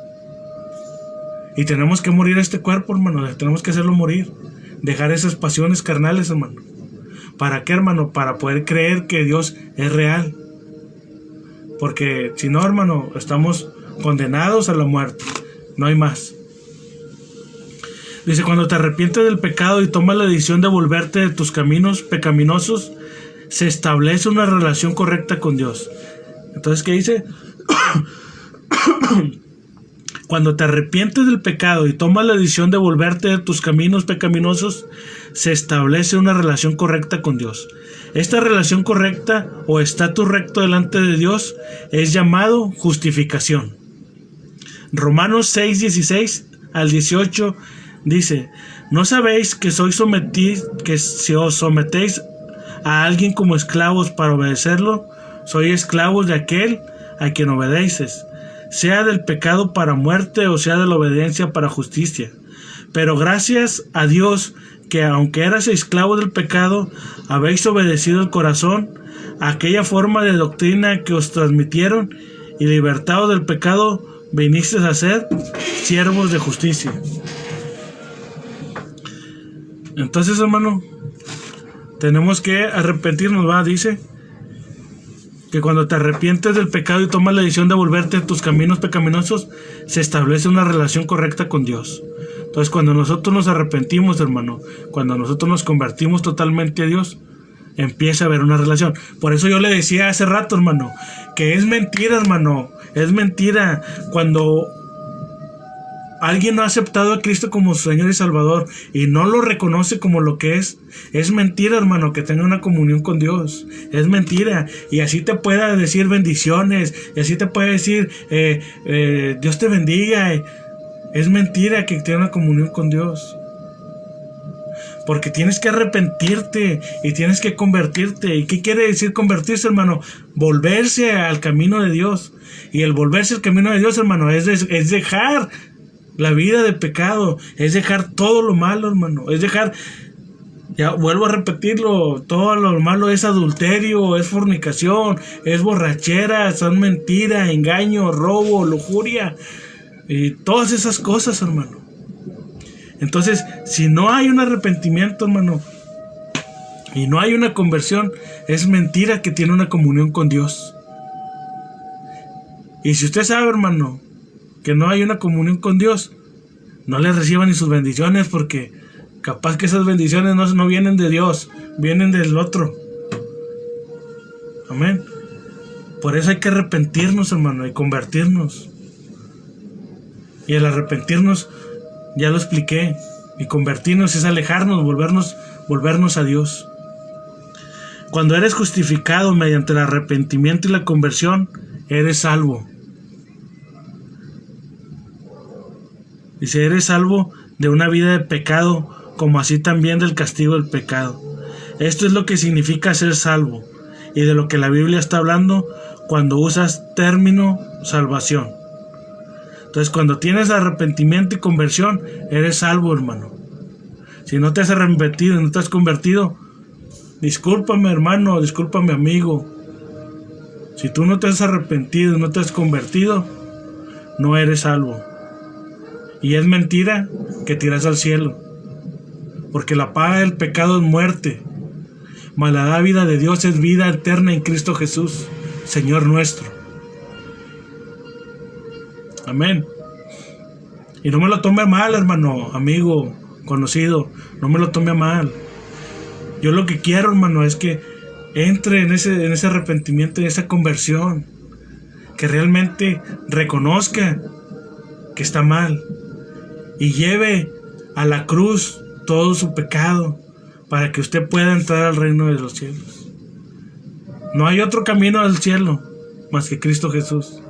Y tenemos que morir a este cuerpo, hermano, tenemos que hacerlo morir, dejar esas pasiones carnales, hermano. ¿Para qué, hermano? Para poder creer que Dios es real. Porque si no, hermano, estamos condenados a la muerte, no hay más. Dice, cuando te arrepientes del pecado y tomas la decisión de volverte de tus caminos pecaminosos, se establece una relación correcta con Dios. Entonces, ¿qué dice? Cuando te arrepientes del pecado y tomas la decisión de volverte de tus caminos pecaminosos, se establece una relación correcta con Dios. Esta relación correcta o estatus recto delante de Dios es llamado justificación. Romanos 6, 16 al 18 dice, ¿no sabéis que que si os sometéis a alguien como esclavos para obedecerlo, sois esclavos de aquel a quien obedeces, sea del pecado para muerte o sea de la obediencia para justicia? Pero gracias a Dios que aunque eras esclavos del pecado, habéis obedecido el corazón a aquella forma de doctrina que os transmitieron, y libertados del pecado, vinisteis a ser siervos de justicia. Entonces, hermano, tenemos que arrepentirnos, ¿va? Dice que cuando te arrepientes del pecado y tomas la decisión de volverte a tus caminos pecaminosos, se establece una relación correcta con Dios. Entonces, cuando nosotros nos arrepentimos, hermano, cuando nosotros nos convertimos totalmente a Dios, empieza a haber una relación. Por eso yo le decía hace rato, hermano, que es mentira, hermano, es mentira cuando alguien no ha aceptado a Cristo como su Señor y Salvador y no lo reconoce como lo que es. Es mentira, hermano, que tenga una comunión con Dios. Es mentira. Y así te pueda decir bendiciones, y así te puede decir Dios te bendiga. Es mentira que tenga una comunión con Dios. Porque tienes que arrepentirte y tienes que convertirte. ¿Y qué quiere decir convertirse, hermano? Volverse al camino de Dios. Y el volverse al camino de Dios, hermano, es dejar la vida de pecado, es dejar todo lo malo, hermano, es dejar, ya vuelvo a repetirlo, todo lo malo es adulterio, es fornicación, es borrachera, son mentiras, engaño, robo, lujuria, y todas esas cosas, hermano. Entonces, si no hay un arrepentimiento, hermano, y no hay una conversión, es mentira que tiene una comunión con Dios. Y si usted sabe, hermano, que no hay una comunión con Dios, no le reciban ni sus bendiciones, porque capaz que esas bendiciones no vienen de Dios, vienen del otro. Amén. Por eso hay que arrepentirnos, hermano, y convertirnos. Y el arrepentirnos, ya lo expliqué, y convertirnos es alejarnos, volvernos a Dios. Cuando eres justificado mediante el arrepentimiento y la conversión, eres salvo. Dice, eres salvo de una vida de pecado, como así también del castigo del pecado. Esto es lo que significa ser salvo, y de lo que la Biblia está hablando cuando usas término salvación. Entonces, cuando tienes arrepentimiento y conversión, eres salvo, hermano. Si no te has arrepentido, no te has convertido, discúlpame, hermano, discúlpame, amigo. Si tú no te has arrepentido, no te has convertido, no eres salvo. Y es mentira que te irás al cielo, porque la paga del pecado es muerte, mas la dávida de Dios es vida eterna en Cristo Jesús, Señor nuestro. Amén. Y no me lo tome mal, hermano, amigo, conocido, no me lo tome mal. Yo lo que quiero, hermano, es que entre en ese arrepentimiento, en esa conversión, que realmente reconozca que está mal y lleve a la cruz todo su pecado para que usted pueda entrar al reino de los cielos. No hay otro camino al cielo más que Cristo Jesús.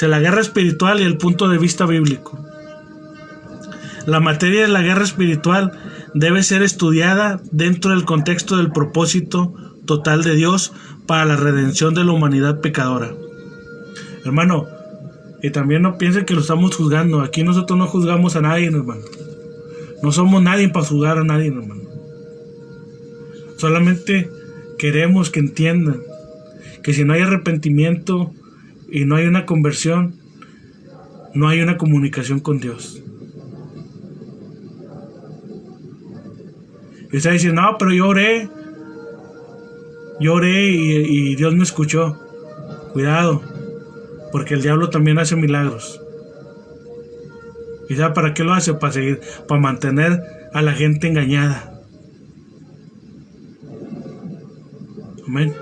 La guerra espiritual y el punto de vista bíblico. La materia de la guerra espiritual debe ser estudiada dentro del contexto del propósito total de Dios para la redención de la humanidad pecadora. Hermano, y también no piensen que lo estamos juzgando. Aquí nosotros no juzgamos a nadie, hermano. No somos nadie para juzgar a nadie, hermano. Solamente queremos que entiendan que si no hay arrepentimiento y no hay una conversión, no hay una comunicación con Dios. Y usted dice, no, pero yo oré y Dios me escuchó. Cuidado, porque el diablo también hace milagros. ¿Y sabe para qué lo hace? Para mantener a la gente engañada. Amén.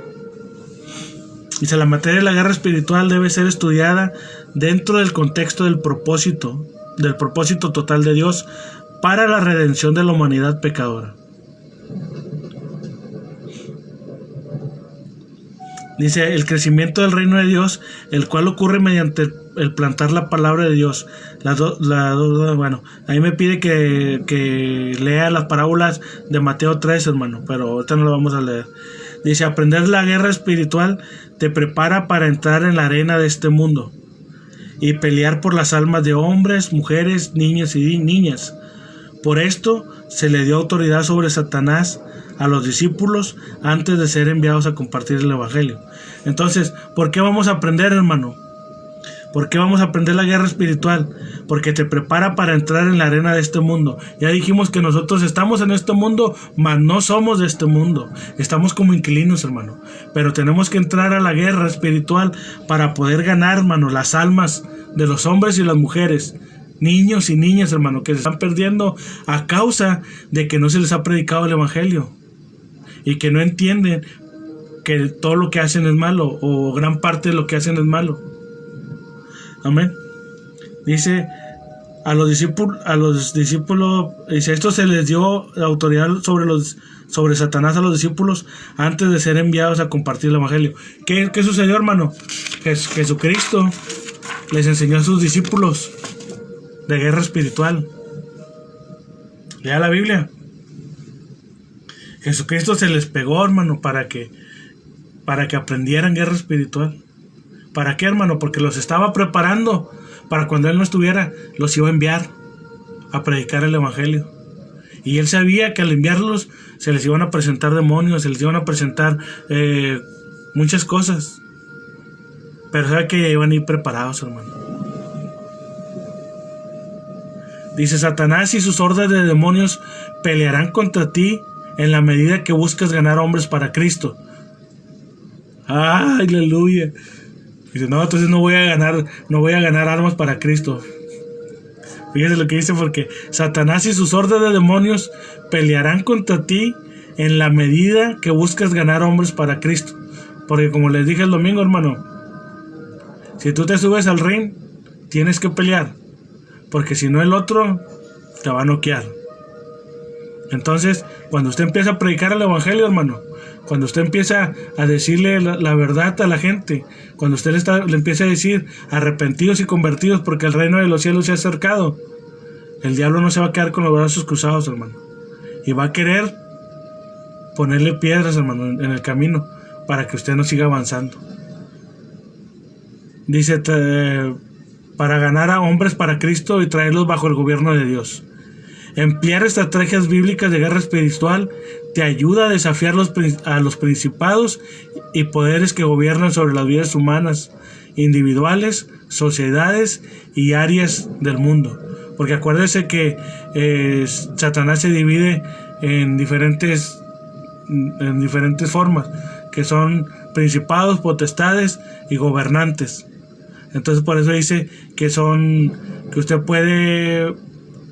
Dice, la materia de la guerra espiritual debe ser estudiada dentro del contexto del propósito total de Dios para la redención de la humanidad pecadora. Dice, el crecimiento del reino de Dios, el cual ocurre mediante el plantar la palabra de Dios. Bueno, ahí me pide que lea las parábolas de Mateo 3, hermano, pero ahorita no lo vamos a leer. Dice, aprender la guerra espiritual te prepara para entrar en la arena de este mundo y pelear por las almas de hombres, mujeres, niños y niñas. Por esto se le dio autoridad sobre Satanás a los discípulos antes de ser enviados a compartir el evangelio. Entonces, ¿por qué vamos a aprender, hermano? ¿Por qué vamos a aprender la guerra espiritual? Porque te prepara para entrar en la arena de este mundo. Ya dijimos que nosotros estamos en este mundo, mas no somos de este mundo. Estamos como inquilinos, hermano. Pero tenemos que entrar a la guerra espiritual para poder ganar, hermano, las almas de los hombres y las mujeres, niños y niñas, hermano, que se están perdiendo a causa de que no se les ha predicado el evangelio y que no entienden que todo lo que hacen es malo, o gran parte de lo que hacen es malo. Amén. Dice, a los discípulos, dice, esto se les dio autoridad sobre Satanás a los discípulos antes de ser enviados a compartir el evangelio. ¿Qué sucedió, hermano? Jesucristo les enseñó a sus discípulos de guerra espiritual. Lea la Biblia. Jesucristo se les pegó, hermano, para que aprendieran guerra espiritual. ¿Para qué, hermano? Porque los estaba preparando para cuando Él no estuviera, los iba a enviar a predicar el evangelio. Y Él sabía que al enviarlos se les iban a presentar demonios, se les iban a presentar muchas cosas. Pero sabe que iban a ir preparados, hermano. Dice, Satanás y sus hordas de demonios pelearán contra ti en la medida que buscas ganar hombres para Cristo. ¡Ay, aleluya! Dice, no, entonces no voy a ganar almas para Cristo. Fíjese lo que dice, porque Satanás y sus hordas de demonios pelearán contra ti en la medida que buscas ganar hombres para Cristo. Porque como les dije el domingo, hermano, si tú te subes al ring, tienes que pelear, porque si no el otro te va a noquear. Entonces, cuando usted empieza a predicar el evangelio, hermano, cuando usted empieza a decirle la verdad a la gente, cuando usted le empieza a decir arrepentidos y convertidos porque el reino de los cielos se ha acercado, el diablo no se va a quedar con los brazos cruzados, hermano, y va a querer ponerle piedras, hermano, en el camino para que usted no siga avanzando. Dice, para ganar a hombres para Cristo y traerlos bajo el gobierno de Dios. Emplear estrategias bíblicas de guerra espiritual te ayuda a desafiar a los principados y poderes que gobiernan sobre las vidas humanas, individuales, sociedades y áreas del mundo. Porque acuérdese que Satanás se divide en diferentes formas, que son principados, potestades y gobernantes. Entonces por eso dice que usted puede,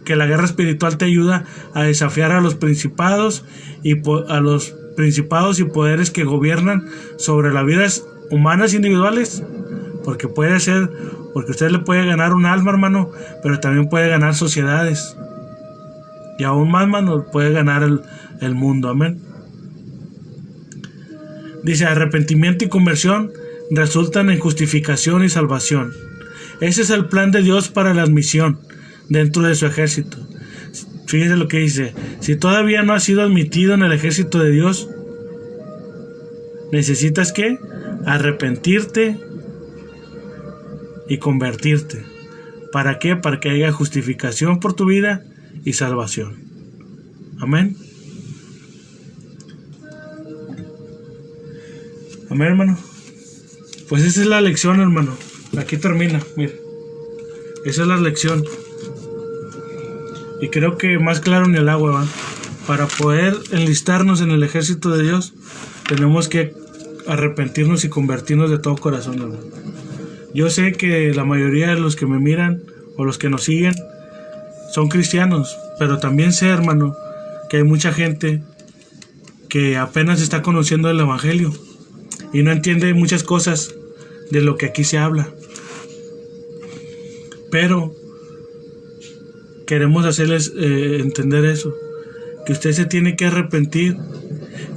que la guerra espiritual te ayuda a desafiar a los principados y poderes que gobiernan sobre las vidas humanas individuales, porque usted le puede ganar un alma, hermano, pero también puede ganar sociedades, y aún más, hermano, puede ganar el mundo. Amén. Dice, arrepentimiento y conversión resultan en justificación y salvación. Ese es el plan de Dios para la admisión dentro de su ejército. Fíjese lo que dice: si todavía no has sido admitido en el ejército de Dios, necesitas ¿qué? Arrepentirte y convertirte. ¿Para qué? Para que haya justificación por tu vida y salvación. Amén. Amén, hermano. Pues esa es la lección, hermano. Aquí termina, mira. Esa es la lección. Y creo que más claro ni el agua, ¿va? Para poder enlistarnos en el ejército de Dios, tenemos que arrepentirnos y convertirnos de todo corazón, hermano. Yo sé que la mayoría de los que me miran o los que nos siguen son cristianos, pero también sé, hermano, que hay mucha gente que apenas está conociendo el evangelio y no entiende muchas cosas de lo que aquí se habla. Pero queremos hacerles entender eso, que usted se tiene que arrepentir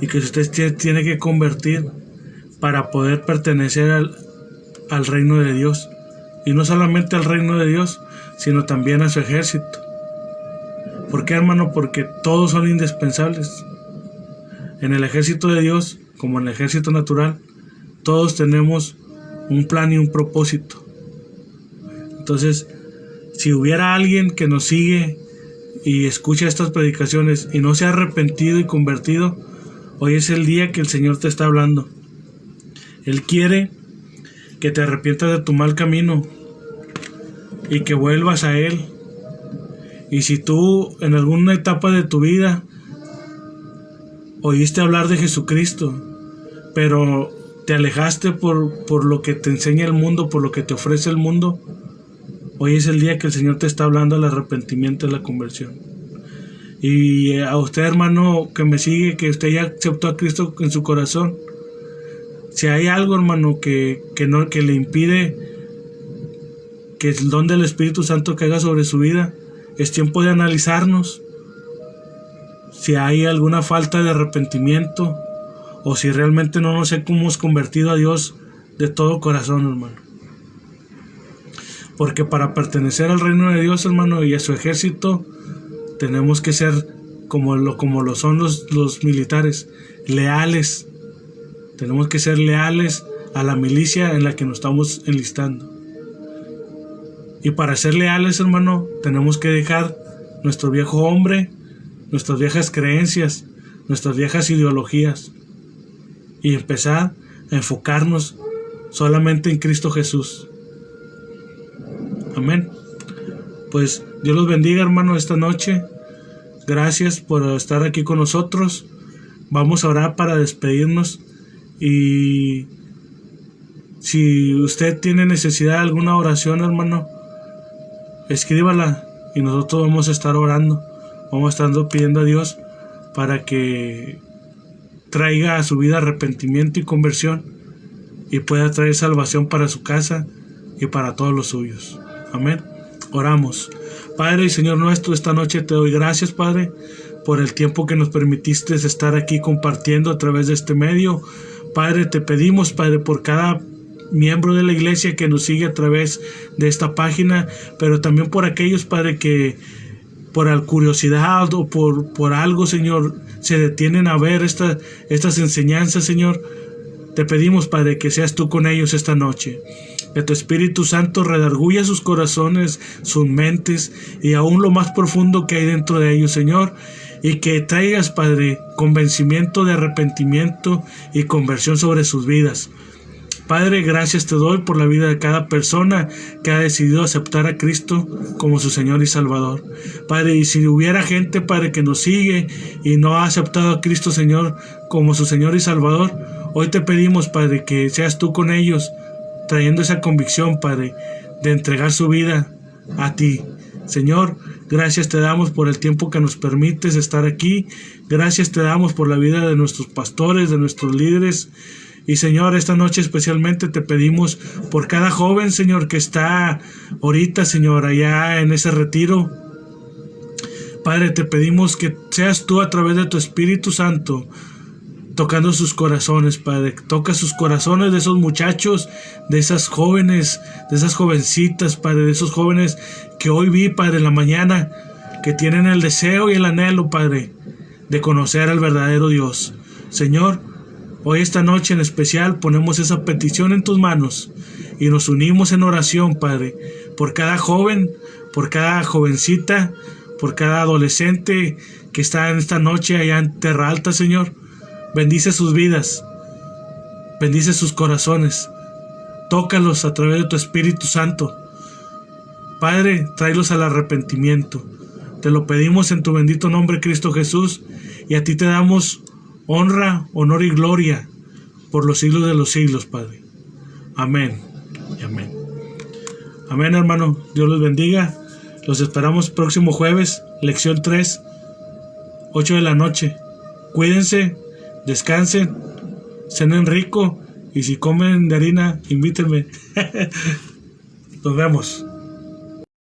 y que usted tiene que convertir para poder pertenecer al reino de Dios. Y no solamente al reino de Dios, sino también a su ejército. ¿Por qué, hermano? Porque todos son indispensables. En el ejército de Dios, como en el ejército natural, todos tenemos un plan y un propósito. Entonces, si hubiera alguien que nos sigue y escucha estas predicaciones y no se ha arrepentido y convertido, hoy es el día que el Señor te está hablando. Él quiere que te arrepientas de tu mal camino y que vuelvas a Él. Y si tú en alguna etapa de tu vida oíste hablar de Jesucristo, pero te alejaste por lo que te enseña el mundo, por lo que te ofrece el mundo, hoy es el día que el Señor te está hablando del arrepentimiento y la conversión. Y a usted, hermano, que me sigue, que usted ya aceptó a Cristo en su corazón, si hay algo, hermano, que le impide que el don del Espíritu Santo caiga sobre su vida, es tiempo de analizarnos. Si hay alguna falta de arrepentimiento o si realmente no nos hemos convertido a Dios de todo corazón, hermano. Porque para pertenecer al reino de Dios, hermano, y a su ejército, tenemos que ser como lo son los militares, leales. Tenemos que ser leales a la milicia en la que nos estamos enlistando. Y para ser leales, hermano, tenemos que dejar nuestro viejo hombre, nuestras viejas creencias, nuestras viejas ideologías y empezar a enfocarnos solamente en Cristo Jesús. Amén. Pues Dios los bendiga, hermano, esta noche. Gracias por estar aquí con nosotros. Vamos a orar para despedirnos. Y si usted tiene necesidad de alguna oración, hermano, escríbala y nosotros vamos a estar orando. Vamos a estar pidiendo a Dios para que traiga a su vida arrepentimiento y conversión y pueda traer salvación para su casa y para todos los suyos. Amén. Oramos. Padre y Señor nuestro, esta noche te doy gracias, Padre, por el tiempo que nos permitiste estar aquí compartiendo a través de este medio. Padre, te pedimos, Padre, por cada miembro de la iglesia que nos sigue a través de esta página, pero también por aquellos, Padre, que por curiosidad o por algo, Señor, se detienen a ver estas enseñanzas, Señor. Te pedimos, Padre, que seas tú con ellos esta noche. Que tu Espíritu Santo redarguya sus corazones, sus mentes y aún lo más profundo que hay dentro de ellos, Señor. Y que traigas, Padre, convencimiento de arrepentimiento y conversión sobre sus vidas. Padre, gracias te doy por la vida de cada persona que ha decidido aceptar a Cristo como su Señor y Salvador. Padre, y si hubiera gente, Padre, que nos sigue y no ha aceptado a Cristo, Señor, como su Señor y Salvador, hoy te pedimos, Padre, que seas tú con ellos, trayendo esa convicción, Padre, de entregar su vida a ti. Señor, gracias te damos por el tiempo que nos permites estar aquí. Gracias te damos por la vida de nuestros pastores, de nuestros líderes. Y Señor, esta noche especialmente te pedimos por cada joven, Señor, que está ahorita, Señor, allá en ese retiro. Padre, te pedimos que seas tú a través de tu Espíritu Santo tocando sus corazones, Padre. Toca sus corazones de esos muchachos, de esas jóvenes, de esas jovencitas, Padre, de esos jóvenes que hoy vi, Padre, en la mañana, que tienen el deseo y el anhelo, Padre, de conocer al verdadero Dios. Señor, hoy esta noche en especial ponemos esa petición en tus manos y nos unimos en oración, Padre, por cada joven, por cada jovencita, por cada adolescente que está en esta noche allá en Terra Alta, Señor. Bendice sus vidas Bendice sus corazones. Tócalos a través de tu Espíritu Santo. Padre, tráelos al arrepentimiento. Te lo pedimos en tu bendito nombre, Cristo Jesús, y a ti te damos honra, honor y gloria por los siglos de los siglos, Padre. Amén y amén. Amén, hermano. Dios los bendiga. Los esperamos próximo jueves, lección 3, 8 de la noche. Cuídense, descansen, cenen rico, y si comen de harina, invítenme. Nos vemos.